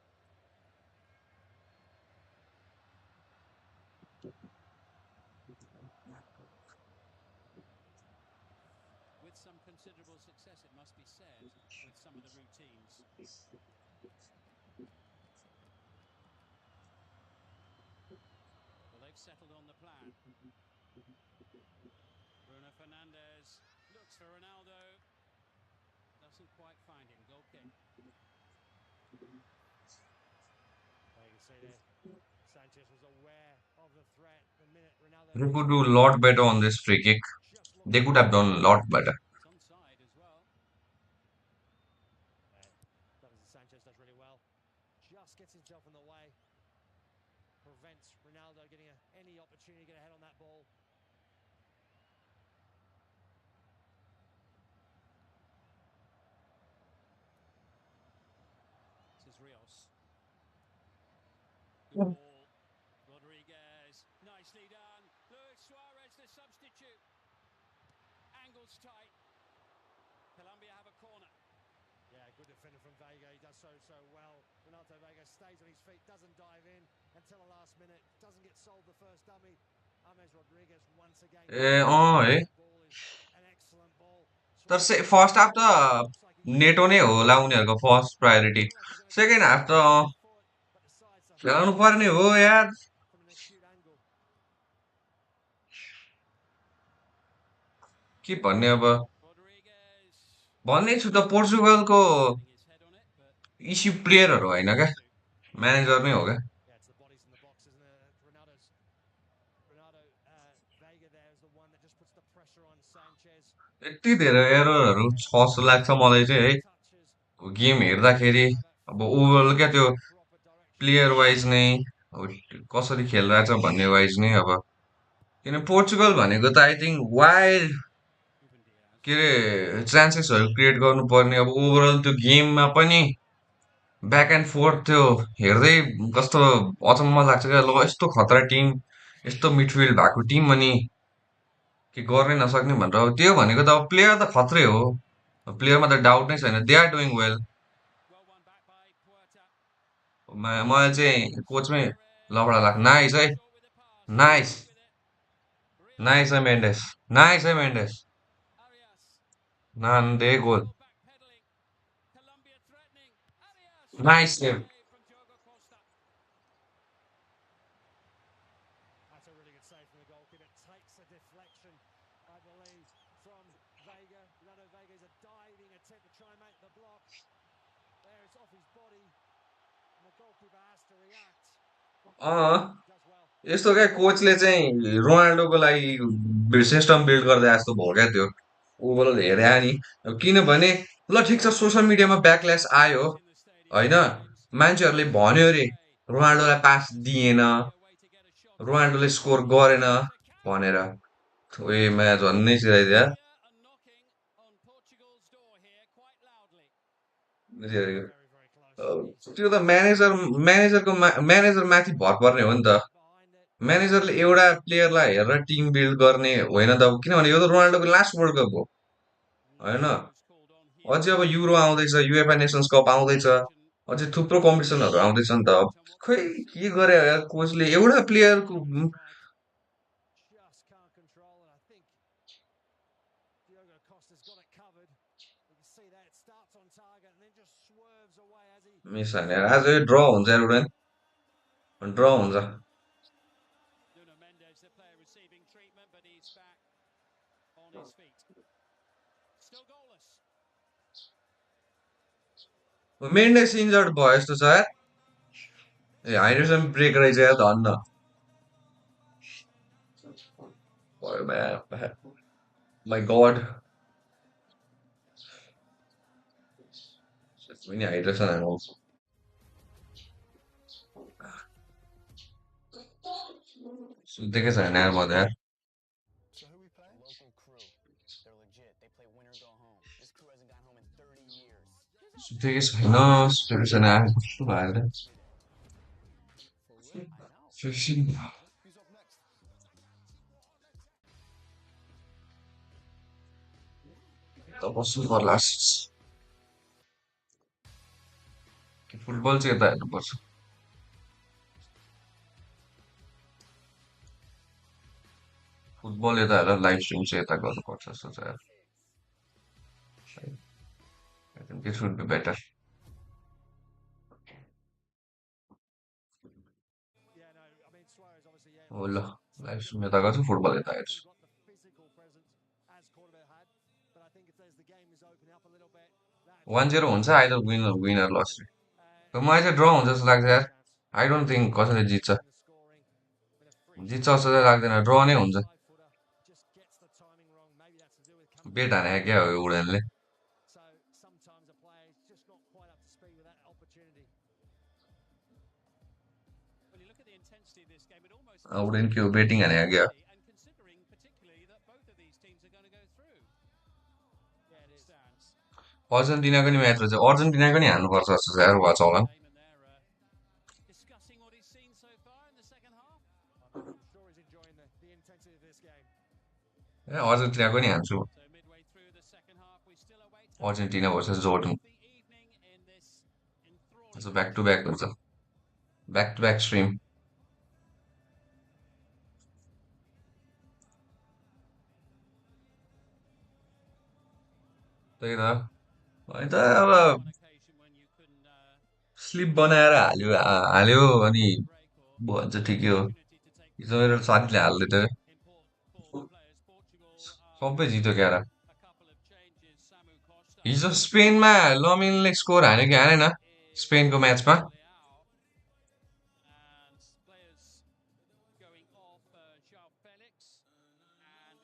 With some considerable success, it must be said, with some of the routines. Well, they've settled on the plan. Bruno Fernandes looks for Ronaldo. Doesn't quite find him. Goal kick. Well, you can see there, Sanchez was aware of the threat the minute Ronaldo They gets could on do a the lot ball. better on this free kick. Just They looking could for have the done a lot better. It's onside as well. that is Sanchez does really well. Just gets himself in the way. Prevents Ronaldo getting any opportunity to get ahead on that ball. This is Rios. Good ball. Rodriguez. Nicely done. Luis Suarez, the substitute. Angles tight. Colombia have a corner. Yeah, good defender from Vega. He does so well. Ronaldo Vega stays on his feet, doesn't dive in until the last minute. Doesn't get sold the first dummy. James Rodriguez once again. है Ball is an excellent ball. तर Suarez gets first half it. त Looks like he gets NATO नै होला उनीहरूको first priority feel like he's going to second half त left foot, but decides to खेलाउनु hold पर्ने हो यार from an acute angle. के भन्ने अब Rodriguez. भन्ने छु त पोर्चुगलको Getting his head on it, but issue प्लेयरहरू होइन क्या to. म्यानेजर नै हो क्या Yeah, it's the bodies in the box, isn't it? Ronaldo Vega there is the one that just puts the pressure on Sanchez. यति धेरै एररहरू छ जस्तो लाग्छ मलाई चाहिँ है Touches. गेम हेर्दाखेरि अब ओभरअल क्या त्यो Proper direction. प्लेयर वाइज नै अब कसरी खेलिरहेछ भन्ने वाइज नै अब किन पोर्चुगल भनेको त I think wild Ruben Diaz. के अरे चान्सेसहरू क्रिएट गर्नुपर्ने अब ओभरअल त्यो गेममा पनि ब्याक एन्ड फोर्थ त्यो हेर्दै कस्तो अचम्म लाग्छ क्या ल यस्तो खतरा टिम यस्तो मिडफिल्ड भएको टिम अनि के गर्नै नसक्ने भनेर अब त्यो भनेको त अब प्लेयर त खत्रै हो प्लेयरमा त डाउट नै छैन they are doing well Well won back by Puerta. मलाई चाहिँ कोचमै लफडा लाग्छ Suarez. नाइस है Short with the pass. Nice Good with it. Nice है Rios. मेन्डेस नाइस है मेन्डेस Arias. नान्दे goal Still backpedaling. Colombia threatening. Arias. Nice save Save from Diogo Costa. That's a really good save from the goalkeeper. Takes a deflection, I believe, from Vega. Ronaldo Vega is a diving attempt to try and make the block. There, it's off his body, and the goalkeeper has to react. Does well. यस्तो क्या कोचले चाहिँ रोनाल्डोको लागि system build गर्दा जस्तो भयो क्या त्यो overall हेरे नि किनभने ल ठिक छ सोसियल मिडियामा ब्याकल्यास आयो Heat in the stadium होइन remains. मान्छेहरूले भन्यो अरे Away. रोनाल्डोलाई पास दिएन Colombia way to get a shot on रोनाल्डोले goal. Score गरेन Here's the भनेर counter. ओए match झन्नै चिराइदियो Colombia are knocking on Portugal's door here quite loudly. Very, very close. त्यो त म्यानेजर माथि भर पर्ने हो नि त Behind it. म्यानेजरले एउटा प्लेयरलाई हेरेर टिम बिल्ड गर्ने होइन त किनभने यो त रोनाल्डोको लास्ट वर्ल्ड कप हो होइन No fouls called on here. अझै अब युरो आउँदैछ युएफए नेसन्स कप आउँदैछ अझै थुप्रो कम्पिटिसनहरू आउँदैछ नि त खै के गरे कोचले एउटा प्लेयरको Just can't control it. I think Diogo Costa's got it covered. You can see that it starts on target and then just swerves away as he. Miss हाने आज ड्र हुन्छ एउटा ड्र हुन्छ Nuno Mendes, the player receiving treatment, but he's back on his feet. Still goalless. Mendes injured भयो जस्तो छ यार ए हाइड्रेसन ब्रेक रहेछ यार धन्न माई गड पनि हाइड्रेसन हाल्नु सुतेकै छैन यार म त यार So who we playing? Local crew. They're legit. They play win or go home. This crew hasn't gone home in 30 years. सुतेकै छैन सुतेकै छैन यार कस्तो भयो यार For real? I know. 15 Who's up next? त बस्नु पर्ला फुटबल चाहिँ यता हेर्नुपर्छ फुटबल यता हेरेर लाइभ स्ट्रिम चाहिँ यता गर्नुपर्छ जस्तो छ यार I think this would be better. Yeah, no, I mean Suarez obviously. Yeah. Oh, ल लाइभ स्ट्रिम यता गर्छु फुटबल यता हेर्छु Got the physical presence as Cordoba had, but I think as the game is opening up a little bit, that 1-0 हुन्छ either winner लस मलाई चाहिँ ड्र हुन्छ जस्तो लाग्छ यार आई डोन्ट थिङ्क कसैले जित्छ जित्छ जस्तो चाहिँ लाग्दैन ड्र नै हुन्छ Just gets the timing wrong. Maybe that's to do with bat comfort. हाने क्या हो उडेनले So sometimes a player is just not quite up to speed with that opportunity. When you look at the intensity of this game, it almost wooden के हो betting हाने क्या and considering particularly that both of these teams are going to go through. Yeah, it is. Stands. अर्जेन्टिनाको नि match रहेछ अर्जेन्टिनाको नि हान्नुपर्छ जस्तो छ यार वाचौलङ Damon there, discussing what he's seen so far in the second half. I'm sure he's enjoying the intensity of this game. अर्जेन्टिनाको नि हान्छु So midway through the second half, we still await Argentina versus Jordan the evening in this enthralling back to back हुन्छ back to back stream त्यही त अनि त अब on occasion when you can slip बनाएर हाल्यो अनि break or भन्छ ठिकै हो opportunity to take हिजो मेरो साथीले हाल्दै थियो import forward players. Portugal सबै जित्यो Kyar a couple of changes. Samu Costa हिजो स्पेनमा लमिनले स्कोर हान्यो कि हानेन स्पेनको म्याचमा Leao and players going off João Felix and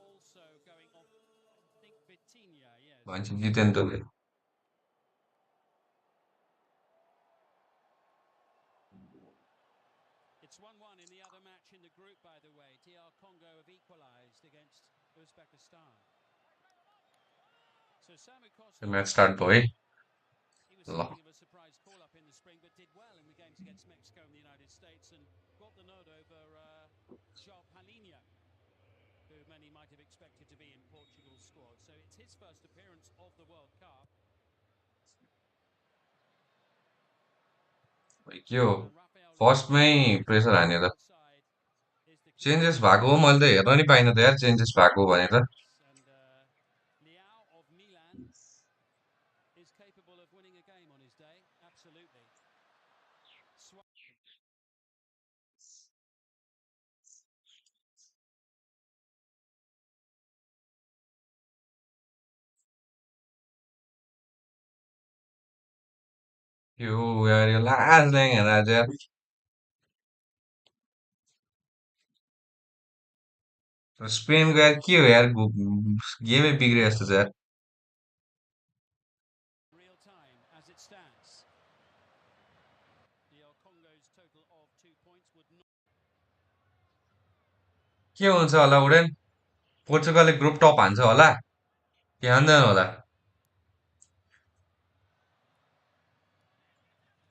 also going off I think Vitinha, yes. भन्छ जित्यो नि त उसले। It's 1-1 in the other match in the group, by the way. DR Congo have equalised against Uzbekistan. So Samu Costa, match start भयो है he was ल something of a surprise call-up in the spring, but did well in the games against Mexico and the United States and got the nod over João Palhinha, who many might have expected to be in Portugal's squad. So it's his first appearance of the World Cup. के हो And Rafael फर्स्टमै Leao pressure हान्यो त inside is the key changes player. भएको हो मैले त हेर्न नि पाइनँ त यार चेन्जेस भएको भने त And Leao of Milan is capable of winning a game on his day. Absolutely. यो यार यो लास्ट ल्याङ हेर आज यार स्पेनको यार के हो यार गेमै बिग्रे जस्तो छ यार Real time as it stands. The Congo's total of 2 points would not. के हुन्छ होला उडेन पोर्चुगलले ग्रुप टप हान्छ होला कि हान्दैन होला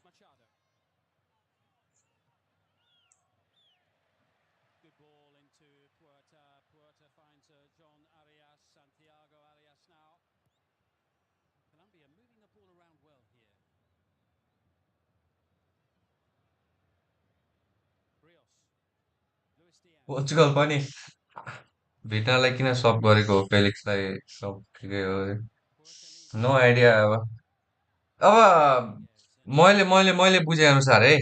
Machado. Good ball into Puerta. Puerta finds John Arias, Santiago Arias now. Colombia moving the ball around well here. Rios. Luis Diaz. Portugal पनि भेट्नलाई किन सब गरेको हो पेलिक्सलाई सब ठिकै हो Puerta leads नो आइडिया अब Rodriguez and मैले बुझे अनुसार है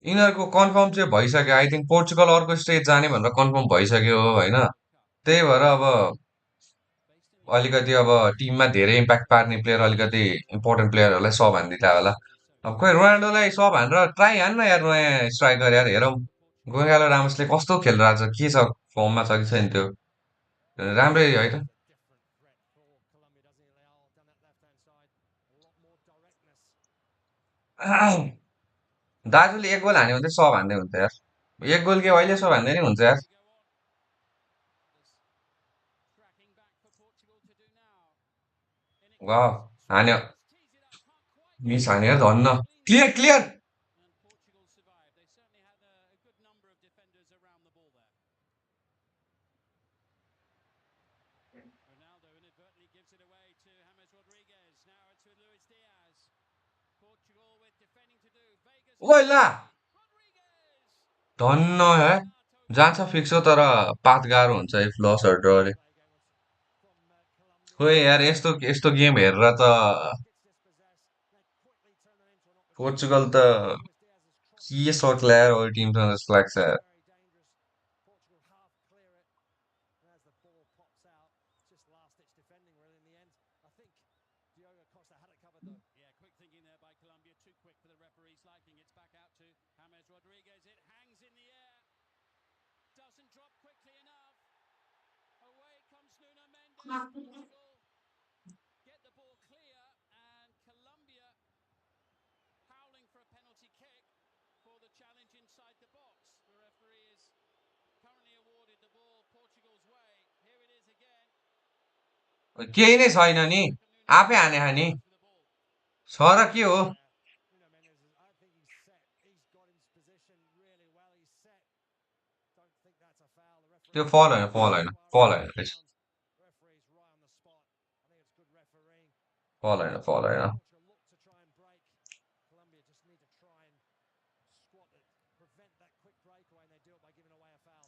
यिनीहरूको कन्फर्म चाहिँ भइसक्यो आई थिङ्क पोर्चुगल अर्को स्टेज जाने भनेर कन्फर्म भइसक्यो हो होइन World Cup त्यही भएर अब based in the अलिकति अब टिममा धेरै इम्प्याक्ट पार्ने प्लेयर अलिकति इम्पोर्टेन्ट प्लेयरहरूलाई सब हानिदिँदा होला अब खोइ रोनाल्डोलाई सब हानेर ट्राई हान्न यार नयाँ स्ट्राइकर यार हेरौँ गोइगालो रामसले कस्तो खेलिरहेको छ के छ फर्ममा छ कि छैन त्यो राम्रै है त दाजुले एक गोल हान्यो भने चाहिँ सब हान्दै हुन्छ यार एक गोल के अहिले सब हान्दै नै हुन्छ यार वाह हान्यो मिस हान्यो धन्न clear clear Portugal survived. They certainly had a good number of defenders around the ball there. Ronaldo inadvertently gives it away to James Rodriguez. Now it's with Luis Diaz. Portugal with defending to do. Vegas. ओइला धन्न है जान्छ fix हो तर पात गाह्रो हुन्छ if लस अर ड्रले खोइ यार यस्तो यस्तो गेम हेरेर त पोर्चुगल त के सक्ला यार अरू टिमसँग जस्तो लाग्छ यार Yeah, quick thinking there by Colombia. Too quick for the referees He's likely it's back out to James Rodriguez. It hangs in the air. Doesn't drop quickly enough. Away comes Nuno Mendes. Portugal get the ball clear, and Colombia howling for a penalty kick for the challenge inside the box. The referee is currently awarded the ball Portugal's way. Here it is again. केही नै छैन नि आफै हाने हानी For the ball. छ र के हो Nuno Mendes, I think he's set. He's got his position really well. He's set. Don't think that's a foul. The त्यो referee फल होइन फल होइन फल होइन referee's right on the spot. I think it's good refereeing. फल होइन फल होइन Portugal look to try and break. Colombia just need to try and squat it, prevent that quick breakaway, and they do it by giving away a foul.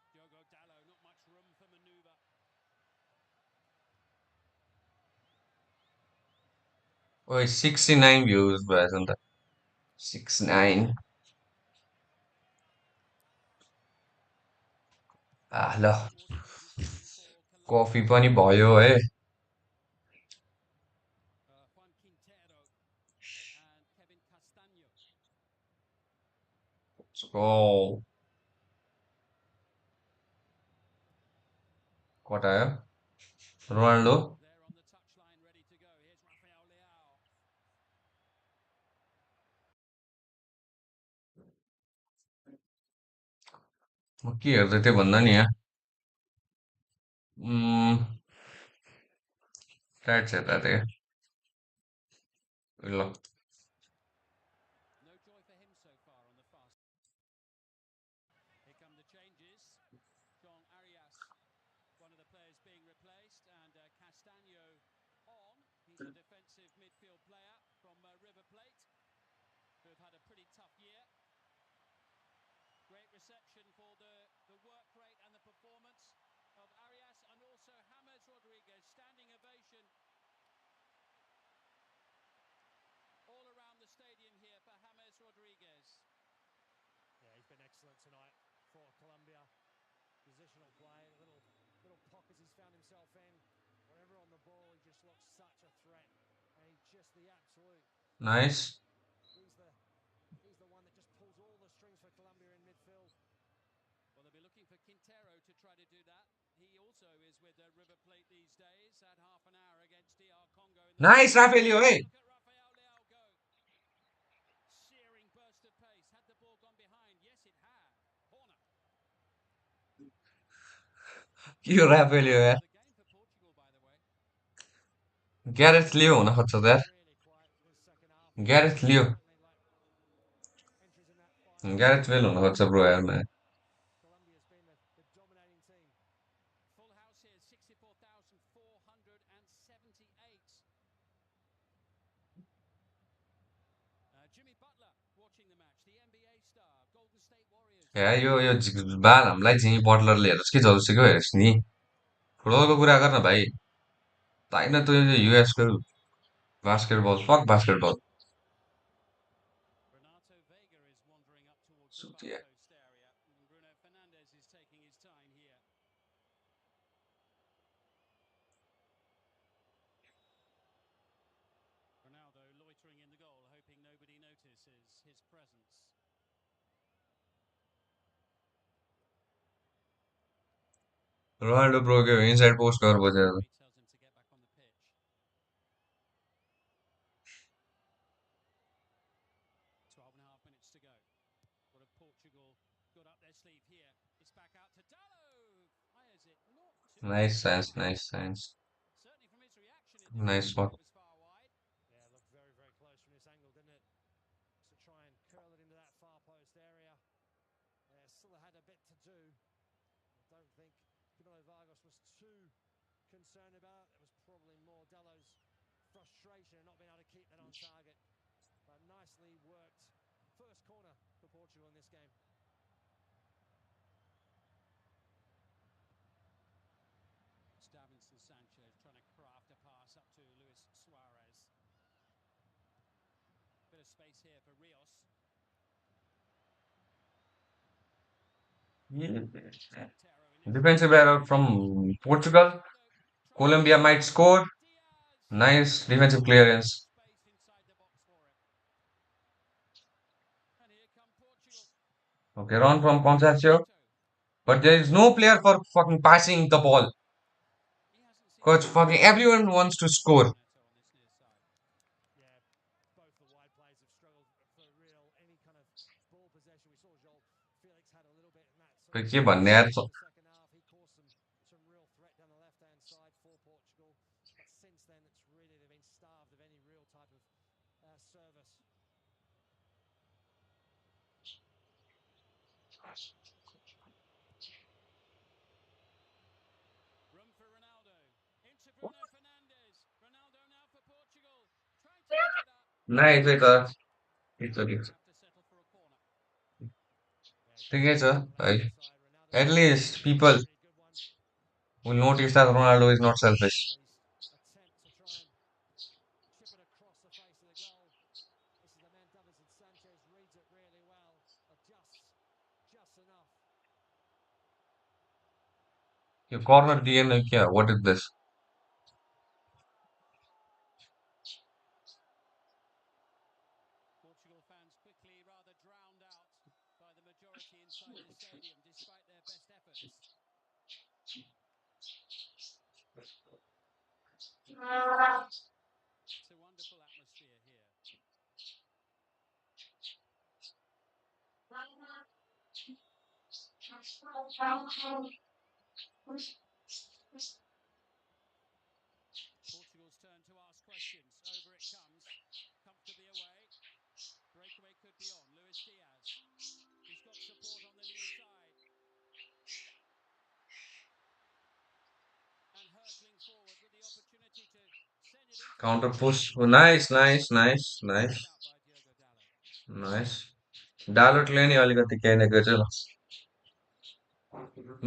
Diogo Dalot, not much room for manoeuvre. ओइ 69 views भएछ नि त 69 ल Portugal who's playing for Colombia. Coffee पनि भयो है Juan Quintero and Kevin Castaño. ओ कटायो Ronaldo They're on the touchline, ready to go. Here's Rafael Leao. म के हेर्दै थिएँ भन्दा नि यहाँ स्ट्याट्स हेर्दा थिएँ ल No joy for him so far on the fast. Here come the changes. John Arias, one of the players being replaced, and Castaño on. He's a defensive midfield player from River Plate, who have had a pretty tough year. Great reception for the work rate and the performance of Arias, and also James Rodriguez. Standing ovation all around the stadium here for James Rodriguez. Yeah, he's been excellent tonight for Colombia. Positional play, little pockets he's found himself in. Whenever on the ball, he just looks such a threat, and he's just the absolute. Nice He's the one that just pulls all the strings for Colombia in midfield. Well, they'll be looking for Quintero to try to do that. He also is with River Plate these days. Had half an hour against DR Congo. Nice राफेलियो है Look at Rafael Leao go. Searing burst of pace. Had the ball gone behind? Yes, it had. Corner. के हो राफेलियो यार The game for Portugal, by the way. Gareth लियो हुन खोज्छ त यार Really quiet in the second half. Gareth Leo Certainly like entries in that final. Gareth Bale हुन खोज्छ ब्रो यार Colombia's been the dominating team. Full house here, 64,478. Jimmy Butler watching the match, the NBA star, Golden State Warriors. यार यो बाल हामीलाई Jimmy बटलरले हेरोस् कि जलुसुकै हेरोस् नि फुटबलको कुरा गर्न भाइ होइन त युएसको basketball fuck basketball Renato Vega is wandering up towards the far सुतिया post area, and Bruno Fernandes is taking his time here. Ronaldo loitering in the goal, hoping nobody notices his presence. Ronaldo ब्रोक्यो inside post गर बजेर Referee tells him to get back on the pitch. 12.5 minutes to go. What have Portugal got up their sleeve here? It's back out to Dalot. Fires it not too nice far chance wide. Nice chance Certainly from his reaction, it didn't nice look spot like it was far wide. Yeah, it looked very, very close from this angle, didn't it? To try and curl it into that far post area. Still had a bit to do. I don't think Camilo Vargas was too concerned about it. It was probably more Dalot's frustration and not being able to keep that on target. But nicely worked. First corner for Portugal in this game. It's Davinson Sanchez trying to craft a pass up to Luis Suarez. Bit of space here for Rios. Defensive error from Portugal. Colombia might score. Nice defensive clearance. Space inside the box for it. Okay, run from Concepcio. But there is no player for fucking passing the ball. Because fucking everyone wants to score. Yeah, both the wide players have struggled for real. Any kind of ball possession. We saw Joel Felix had a little bit in that sort of के भन्ने यार in the second half. He caused some real threat down the left-hand side for Portugal. But since then, it's really they've been starved of any real type of service. Room for Ronaldo. Into Bruno Fernandes. Ronaldo now for Portugal. Trying to tee it up. Nice, it's okay. Have to settle for a corner. ठिकै छ है. Side, Ronaldo At with a least people really good one. will notice that Ronaldo is not selfish. His attempt to try and chip it across the face of the goal. This is the man Davinson Sanchez reads it really well, just enough. Yo corner दिएन क्या? What is this? Portugal fans quickly rather drowned out by the majority inside the stadium despite their best efforts. It's a wonderful atmosphere here. Portugal's turn to ask questions. Over it comes. Comfortably away. Breakaway could be on. Luis Diaz. He's got support on the near side. And hurtling forward with the opportunity to send it into Counter the push. box. Oh, nice, nice, nice, nice, Picked out by Diogo Dalot. nice. डालोटले नि अलिकति केही न केही चाहिँ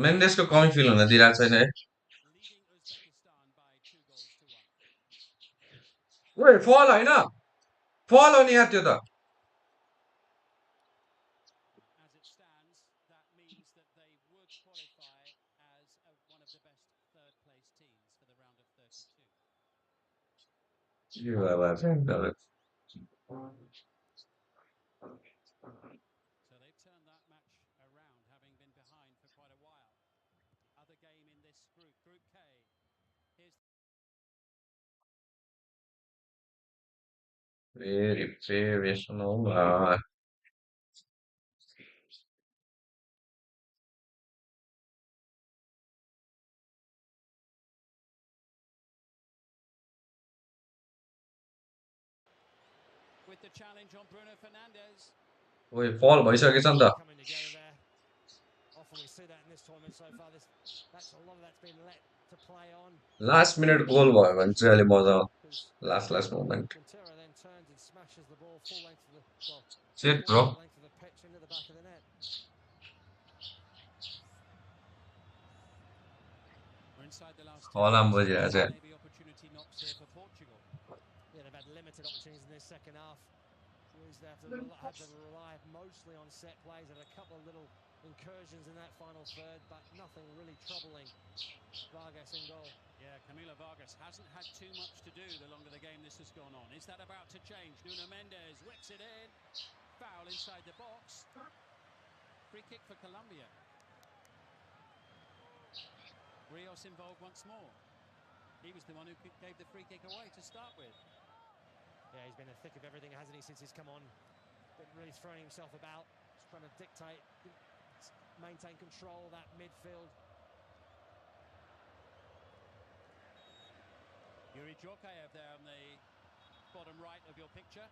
मेन्डेसको कमी fill हुन दिइरहेको छैन है. Leading Uzbekistan by 2-1. ओए फल होइन फल हो नि यार त्यो त. As it stands, that means that they would qualify as one of the best third-place teams for the round of 32. यो बाबा चाहिँ डालोट. So they've turned that match around, having been behind for quite a while. Other game in this group, Group K. Here's Very small. with the challenge on Bruno Fernandes. ओए फल भइसकेछ नि त. Coming together there. Often we see that in this tournament so far. That's a lot of that's been let to play on. Last minute goal भयो भने चाहिँ अलि मजा आउँछ. Last moment. Quintero then turns and smashes the ball full length of the Shit, bro. length of the pitch into the back of the net. We're inside the last Haaland 10 बजिरहेको minutes. छ. Maybe opportunity knocks here for Portugal. Yeah, they've had limited opportunities in this second half. They had to rely mostly on set plays. Had a couple of little incursions in that final third, but nothing really troubling. Vargas in goal. Yeah, Camilo Vargas hasn't had too much to do the longer the game this has gone on. Is that about to change? Nuno Mendes whips it in. Foul inside the box. Free kick for Colombia. Rios involved once more. He was the one who gave the free kick away to start with. Yeah, he's been in the thick of everything, hasn't he, since he's come on. Been really throwing himself about, just trying to dictate, maintain control of that midfield. Yuri Djorkaeff there on the bottom right of your picture.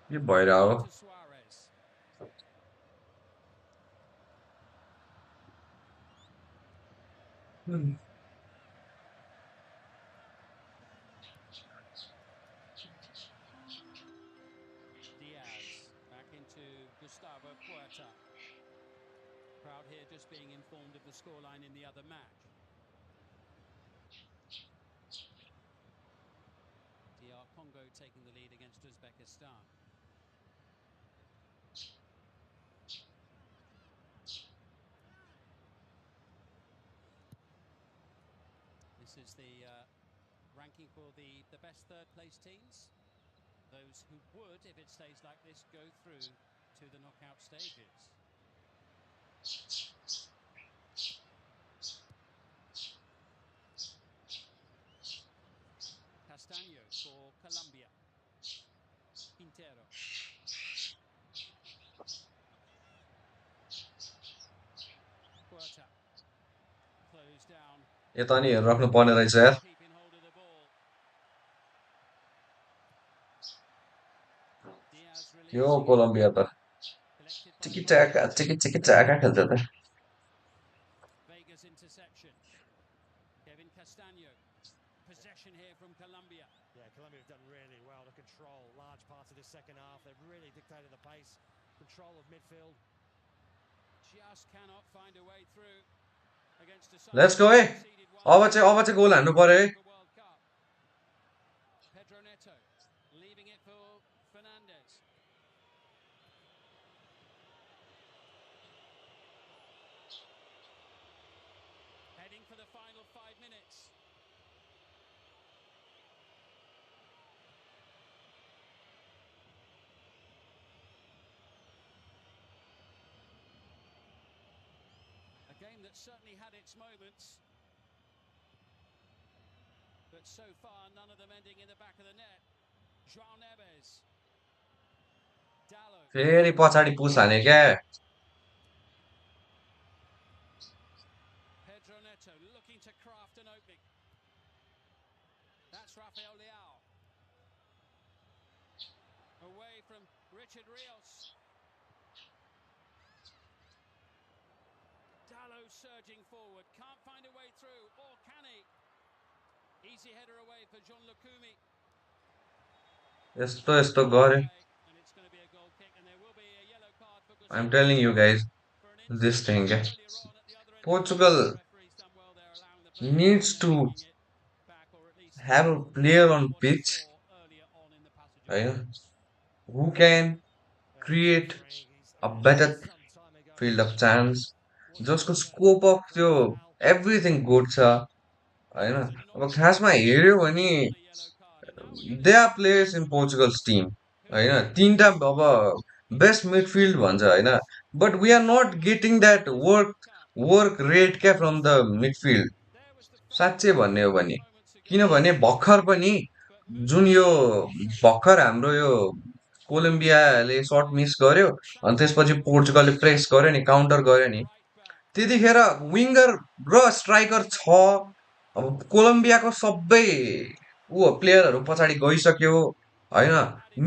के भइरहेको हो? To Suarez. Diaz back into Gustavo Puerta. Crowd here just being informed of the scoreline in the other match. DR Congo taking the lead against Uzbekistan. This is the ranking for the best third-place teams. Those who would, if it stays like this, go through to the knockout stages. Castaño for Colombia. Quintero. Puerta. Closed down. यता नि हेरेर राख्नु पर्ने रहेछ यार Keeping hold of the ball. Diaz यो releasing it. Colombia त Collected by चिकी चाका खेल्छ त Vega's interception. Kevin Castaño. Possession here from Colombia. Yeah, Colombia have done really well to control large parts of this second half. They've really dictated the pace, control of midfield. Just cannot find a way through against a let's go है अब चाहिँ गोल हान्नु पर्यो है Pedro Neto leaving it for Fernandez. Heading for the final 5 minutes. A game that certainly had its moments, but so far none of them ending in the back of the net. João Neves. Dallo. फेरि पछाडी पुस हाने क्या Pedro Neto looking to craft an opening. That's Rafael Leao. Away from Richard Rios. Dallo surging forward. Can't find a way through. Or can he? Easy header away for John Lukumi. यस्तो गरे And it's going to be a goal kick, and there will be a yellow card for Gustavo I'm telling you guys for an this thing earlier on at the other end. Portugal Referee's done well there, allowing the play needs to taking it back, or at least have a player on what he pitch saw earlier on in the passage of हैन time. who can create a better field of chance जसको scope of त्यो everything good छ हैन अब खासमा हेर्यो भने they are players in Portugal's team हैन तीनटा अब बेस्ट मिडफिल्ड भन्छ हैन but we are not getting that work rate क्या फ्रम द मिडफिल्ड साँच्चै भन्ने हो भने किनभने भर्खर पनि जुन यो भर्खर हाम्रो यो कोलम्बियाले सर्ट मिस गर्यो अनि त्यसपछि पोर्चुगलले प्रेस गर्यो नि काउन्टर गर्यो नि त्यतिखेर विङ्गर र स्ट्राइकर छ अब कोलम्बियाको सबै प्लेयरहरू पछाडि गइसक्यो हैन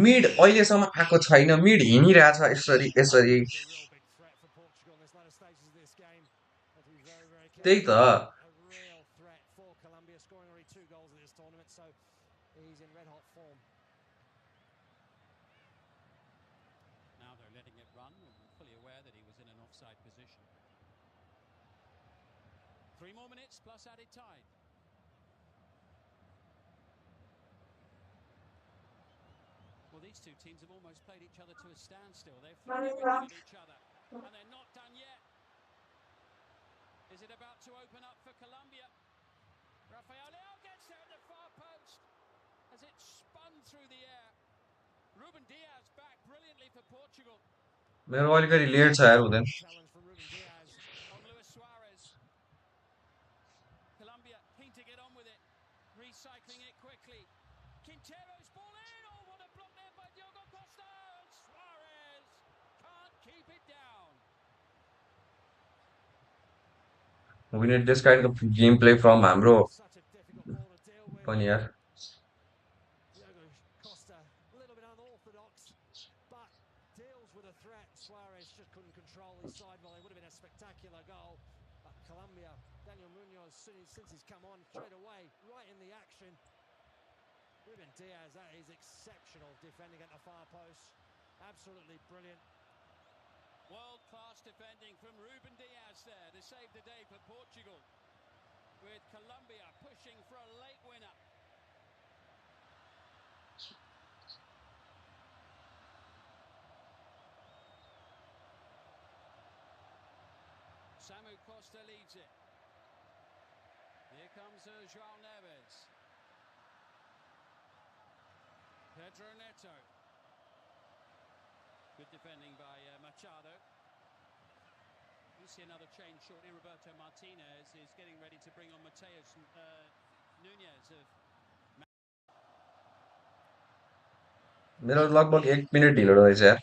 मिड अहिलेसम्म आएको छैन मिड हिँडिरहेछ यसरी यसरी त्यही त Now they're letting it run, fully aware that he was in an offside position. 3 more minutes plus added time. Well, these two teams have almost played each other to a standstill. They've thrown everything at each other, and they're not done yet. Is it about to open up for Colombia? Rafael Leao gets there at the far post as it spun through the air. Ruben Diaz back brilliantly for Portugal. मेरो अलिकति late छ यार हुँदैन On Luis Suarez. Colombia keen to get on with it, recycling it quickly. Quintero's ball in. Oh, what a block there by Diogo Costa. Suarez can't keep it down. we need this kind of gameplay from हाम्रो पनि यार Diogo Costa, a little bit unorthodox, but deals with a threat. Suarez just couldn't control his side volley. Would have been a spectacular goal. Colombia, Daniel Munoz, since he's come on, straight away, right in the action. Ruben Diaz, that is exceptional defending at the far post. Absolutely brilliant. World-class defending from Ruben Diaz there to save the day for Portugal, with Colombia pushing for a late winner. Samu Costa leads it. Here comes João Neves. Pedro Neto. Good defending by Machado. We see another change shortly. Roberto Martinez is getting ready to bring on Mateus Nunes of. मेरो लगभग 1 minute ढिलो रहेछ यार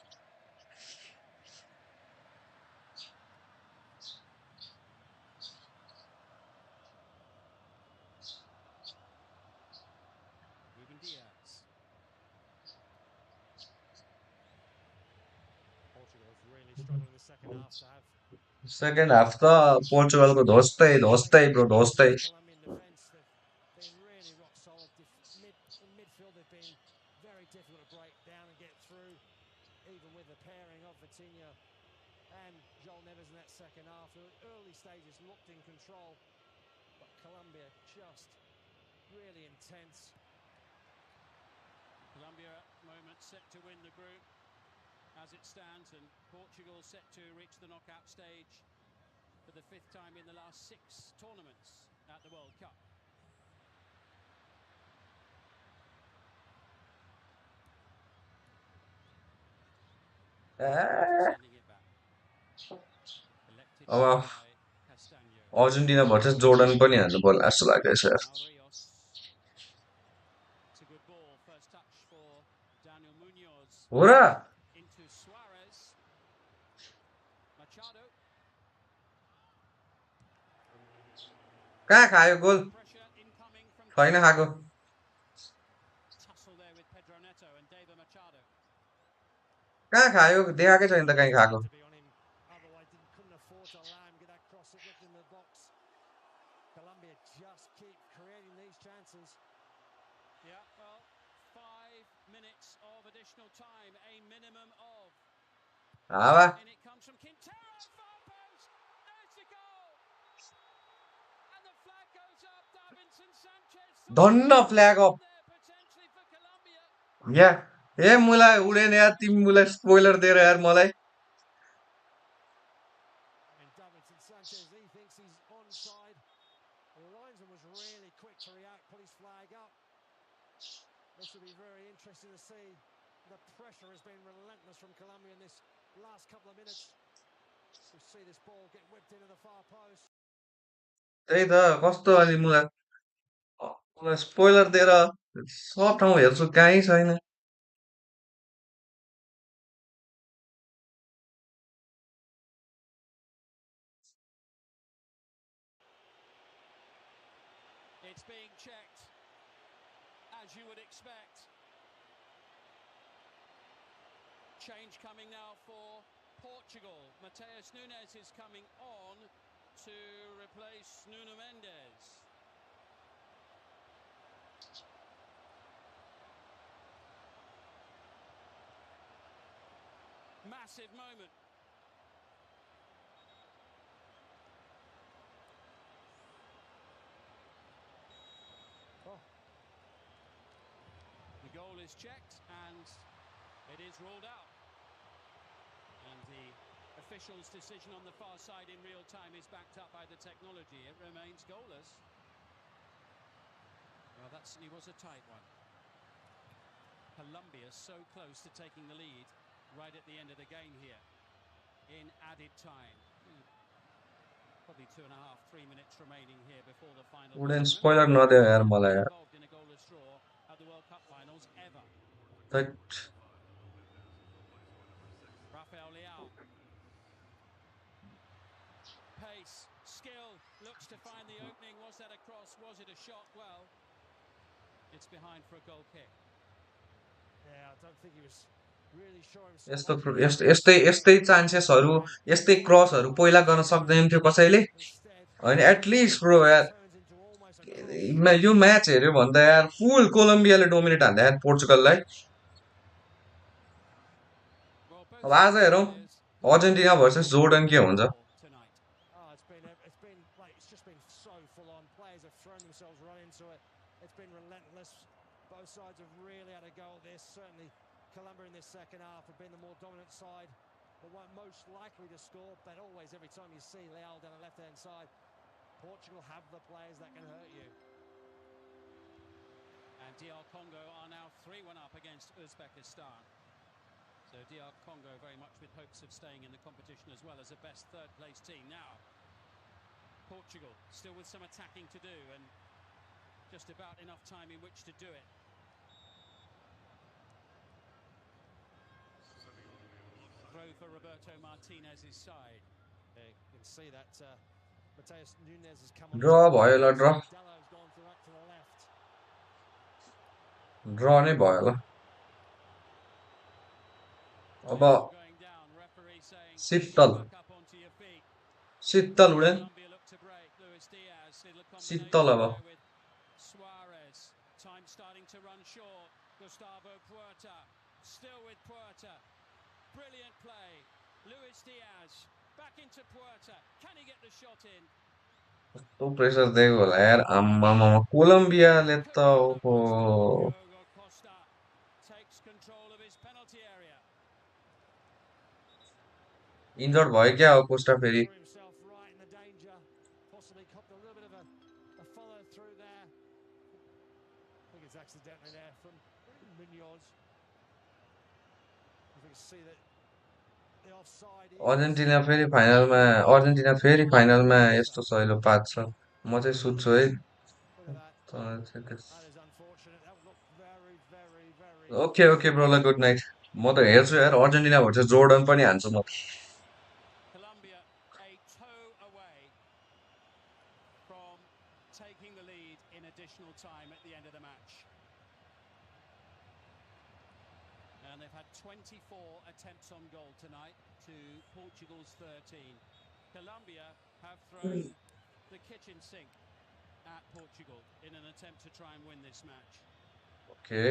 Ruben Diaz. Portugal has really struggled in the second half to have second half त पोर्चुगलको ध्वस्तै bro ध्वस्तै Colombian defence. They've been really rock solid. In midfield, they've been very difficult to break down and get through, even with the pairing of Vitinha and Joel Neves in that second half. The early stages looked in control, but Colombia just really intense. Colombia at the moment set to win the group as it stands, and Portugal set to reach the knockout stage for the 5th time in the last 6 tournaments at the World Cup. Sending it back. Elected अब by Castaño. Argentina versus Jordan पनि हान्नु पर्ला जस्तो लाग्दैछ यार Rios. It's a good ball. First touch for Daniel Munoz. हो र Into Suarez. Machado. कहाँ खायो गोल Pressure incoming from. छैन खाएको Tussle there with Pedro Neto and David Machado. कहाँ खायो देखाएकै छैन त कहीँ खाएको To be on him, otherwise couldn't afford to allow him to get that cross it in the box. Colombia just keep creating these chances. Yeah, well, 5 minutes of additional time, a minimum of. हावा And it comes from Quintero, far post. There's the goal. And the flag goes up. Davinson Sanchez. धन्न flag up There potentially for Colombia. या ए मलाई wooden यार तिमी मलाई spoiler दिएर यार मलाई And Davinson Sanchez, he thinks he's onside. The linesman was really quick to react, put his flag up. This will be very interesting to see. The pressure has been relentless from Colombia in this last couple of minutes. We'll see this ball get whipped into the far post. त्यही त कस्तो अलि मलाई spoiler दिएर सब ठाउँ हेर्छु कहीँ छैन It's being checked, as you would expect. Change coming now for Portugal. Mateus Nunes is coming on to replace Nuno Mendes. Massive moment. Oh. The goal is checked and it is ruled out. And the official's decision on the far side in real time is backed up by the technology. It remains goalless. Well, that certainly was a tight one. Colombia so close to taking the lead right at the end of the game here in added time. Probably 2.5-3 minutes remaining here before the final. उडेन spoiler नदेऊ यार मलाई यार Involved in a goalless draw at the World Cup finals ever. Rafael Leao. Pace, skill, looks to find the opening. Was that a cross? Was it a shot? Well, it's behind for a goal kick. Yeah, I don't think he was really sure यस्तो himself. यस्तै चान्सेसहरु यस्तै क्रसहरु पहिला गर्न सक्दैन थियो कसैले हैन at least bro यार यो match हेर्यो भन्दा यार फुल कोलम्बियाले डोमिनेट हान्दा यार पोर्चुगललाई अब आज हेरौं अर्जेन्टिना भर्सेस जोर्डन के हुन्छ It's just been so full on. Players have thrown themselves right into it. It's been relentless. Both sides have really had a go at this. Certainly Colombia in this second half have been the more dominant side, the one most likely to score, but always every time you see Leao down the left-hand side, Portugal have the players that can hurt you. And DR Congo are now 3-1 up against Uzbekistan. So DR Congo very much with hopes of staying in the competition as well as a best third-place team. Now, Portugal still with some attacking to do and just about enough time in which to do it. Throw for Roberto Martinez's side. Yeah, you can see that Mateus Nunes has come on. ड्र भयो ल ड्र Dello's gone through up to the left. ड्र नै भयो ल अब Going down, referee saying Sheetal back up onto your feet. Sheetal wooden Colombia look to break. Luis Diaz, little Sheetal combination अब there with Suarez. Time starting to run short. Gustavo Puerta, still with Puerta. Brilliant play. Luis Diaz back into Puerta. Can he get the shot in? कस्तो pressure दिएको होला यार आम्मामा कोलम्बियाले त ओहो Diogo Costa takes control of his penalty area. Injured भयो क्या हो Costa फेरि Threw himself right in the danger. Possibly copped a little bit of a follow through there. I think it's accidentally there from Munoz. You can see that the offside is. Argentina फेरि फाइनलमा यस्तो सहिलो पार्छ म चाहिँ सुत्छु है Look at that. That is unfortunate. That looked very, very, very. Okay okay ब्रोला good night म त हेर्छु यार अर्जेन्टिना भन्छ जोर्डन पनि हान्छु म Colombia a toe away from taking the lead in additional time at the end of the match. And they've had 24 attempts on goal tonight to Portugal's 13. Colombia have thrown the kitchen sink at Portugal in an attempt to try and win this match. Okay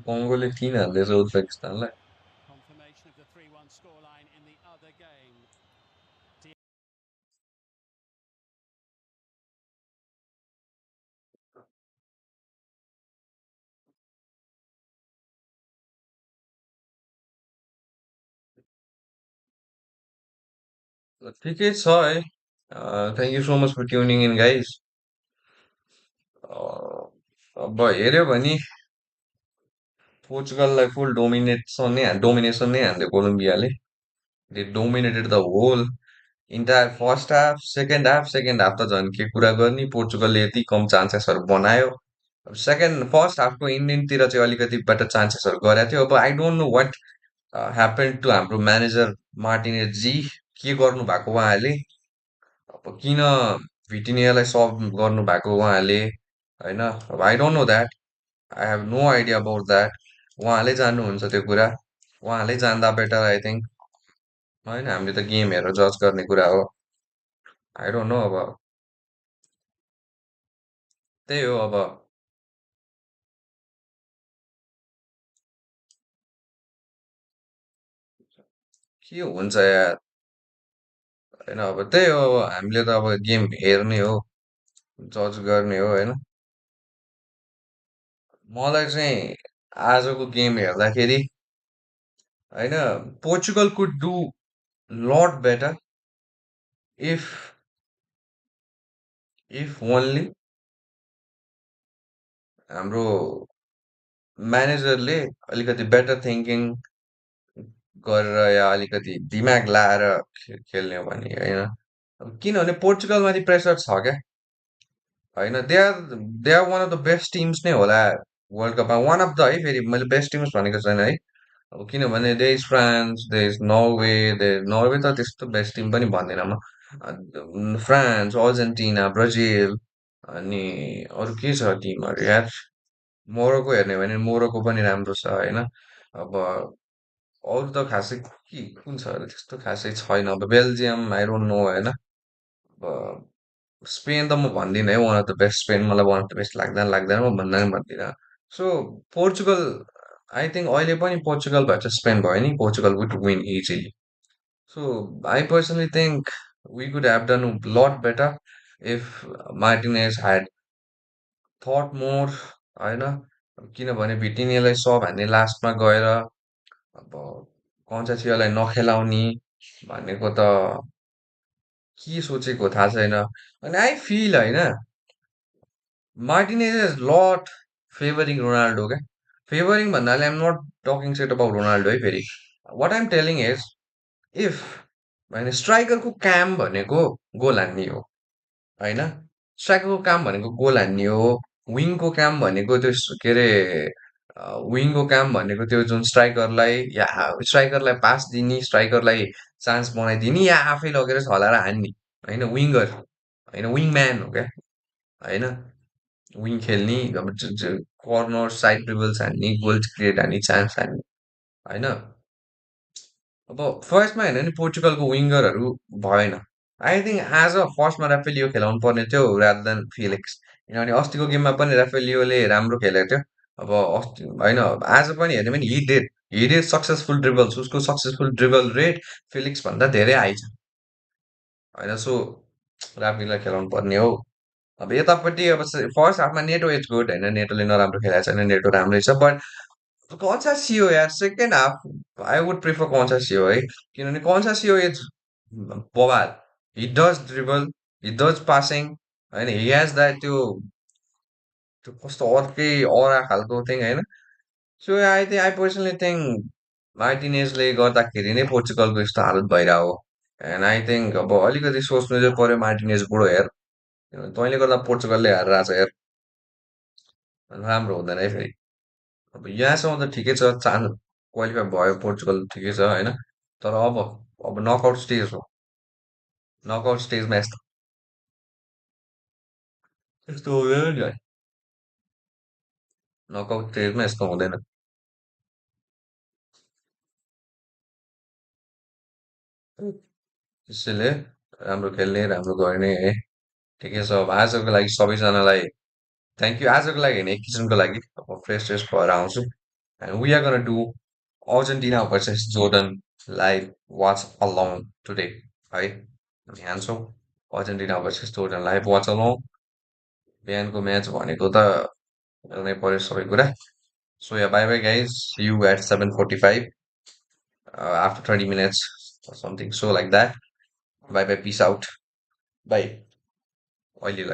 कङ्गोले 3 हाल्दैछ उज्बेकिस्तानलाई Confirmation of the 3-1 scoreline in the other game. ठिकै छ है thank you so much for tuning in guys अब हेऱ्यो भने पोर्चुगललाई फुल डोमिनेसन नै हान्थ्यो कोलम्बियाले they dominated the whole entire first half त झन् के कुरा गर्ने पोर्चुगलले यति कम चान्सेसहरू बनायो फर्स्ट हाफको इन्डियनतिर चाहिँ अलिकति बेटर चान्सेसहरू गरेको थियो अब I don't know what happen to हाम्रो म्यानेजर मार्टिनेज जी के गर्नु भएको उहाँले अब किन भिटिनियालाई सब गर्नु भएको उहाँले होइन अब I don't know that I have no idea about that उहाँले जान्नुहुन्छ त्यो कुरा उहाँले जान्दा बेटर आई थिङ्क होइन हामीले त गेम हेरेर जज गर्ने कुरा हो आई डोन्ट नो अब त्यही हो अब के हुन्छ यार होइन अब त्यही हो अब हामीले त अब गेम हेर्ने हो जज गर्ने हो होइन मलाई चाहिँ आजको गेम हेर्दाखेरि होइन पोर्चुगल कुड डु लट बेटर इफ इफ ओन्ली हाम्रो म्यानेजरले अलिकति बेटर थिङ्किङ गरेर या अलिकति दिमाग लाएर खेल्ने हो भने होइन किनभने पोर्चुगलमाथि प्रेसर छ क्या होइन they are one of the best teams नै होला वर्ल्ड कपमा वान अफ द है फेरि मैले बेस्ट टिम्स भनेको छैन है अब किनभने they is France they is Norway त त्यस्तो बेस्ट टिम पनि भन्दिनँ म फ्रान्स अर्जेन्टिना ब्राजिल अनि अरू के छ टिमहरू यार मोरोको हेर्ने हो भने मोरोको पनि राम्रो छ होइन अब अरू त खासै कुन छ अरे त्यस्तो खासै छैन अब बेल्जियम आई डोन्ट नो होइन अब स्पेन त म भन्दिनँ है वान अफ द बेस्ट स्पेन मलाई वान अफ द बेस्ट लाग्दैन म भन्दिनँ सो पोर्चुगल आई थिङ्क अहिले पनि पोर्चुगल भए चाहिँ स्पेन भयो नि Portugal would win easily so I personally think we could have done lot better if Martinez had thought more होइन किनभने भिटिनियालाई सब हान्ने लास्टमा गएर अब कन्चासियालाई नखेलाउने भनेको त के सोचेको थाहा छैन अनि आई फिल होइन मार्टिनेज इज लट फेभरिङ रोनाल्डो क्या फेभरिङ भन्नाले आइम नट टकिङ सेट अबाउट रोनाल्डो है फेरि वाट आइम टेलिङ इज इफ होइन स्ट्राइकरको काम भनेको गोल हान्ने हो होइन स्ट्राइकरको काम भनेको गोल हान्ने हो विङको काम भनेको त्यो के अरे विङको काम भनेको त्यो जुन स्ट्राइकरलाई या स्ट्राइकरलाई पास दिने स्ट्राइकरलाई चान्स बनाइदिने या आफै लगेर छलाएर हान्ने होइन विङ्गर होइन विङ म्यान हो क्या होइन विङ खेल्ने अब कर्नर साइड ड्रिबल्स हान्ने गोल क्रिएट हान्ने चान्स हान्ने होइन अब फर्स्टमा हेर्ने नि पोर्चुगलको विङ्गरहरू भएन आई थिङ्क आज फर्स्टमा राफेलियो खेलाउनु पर्ने थियो रादर देन फिलिक्स किनभने अस्तिको गेममा पनि राफेलियोले राम्रो खेलेको थियो अब अस्ति होइन आज पनि हेर्ने पनि हिडेड सक्सेसफुल ड्रिबल्स उसको सक्सेसफुल ड्रिबल रेट फिलिक्स भन्दा धेरै हाई छ होइन सो राफेलियोलाई खेलाउनु पर्ने हो अब यतापट्टि अब फर्स्ट हाफमा नेटो इज गुड होइन नेटोले नराम्रो खेलाएको छैन नेटो राम्रै छ बट कन्सासियो यार second half I would prefer Conceicao है किनभने कन्सासियो इज बवाल he does dribble he does passing होइन हि हेज द्याट त्यो कस्तो अर्कै अरा खालको थिङ होइन सो आई पर्सनली थिङ्क मार्टिनेजले गर्दाखेरि नै पोर्चुगलको यस्तो हालत भइरहेको हो एन्ड आई थिङ्क अब अलिकति सोच्नु चाहिँ पर्यो मार्टिनेज बुढो हेर तैँले गर्दा पोर्चुगलले हारेर आएको छ हेर राम्रो हुँदैन है फेरि अब यहाँसम्म त ठिकै छ चान्स क्वालिफाई भयो पोर्चुगल ठिकै छ होइन तर अब नकआउट स्टेज हो नकआउट स्टेजमा यस्तो यस्तो हुँदैन नि भाइ नकआउट स्टेजमा यस्तो हुँदैन त्यसैले राम्रो खेल्ने राम्रो गर्ने है ठिकै छ अब आजको लागि सबैजनालाई थ्याङ्क यू आजको लागि होइन एक किसिमको लागि अब फ्रेस फ्रेस भएर आउँछु and we are gonna do Argentina versus Jordan live watch along today है हामी हान्छौँ Argentina versus Jordan live watch along बिहानको म्याच भनेको त हेर्नै पर्यो सबै कुरा so yeah bye bye guys you at 7:45 after 30 minutes or something so like that bye bye peace out bye अहिले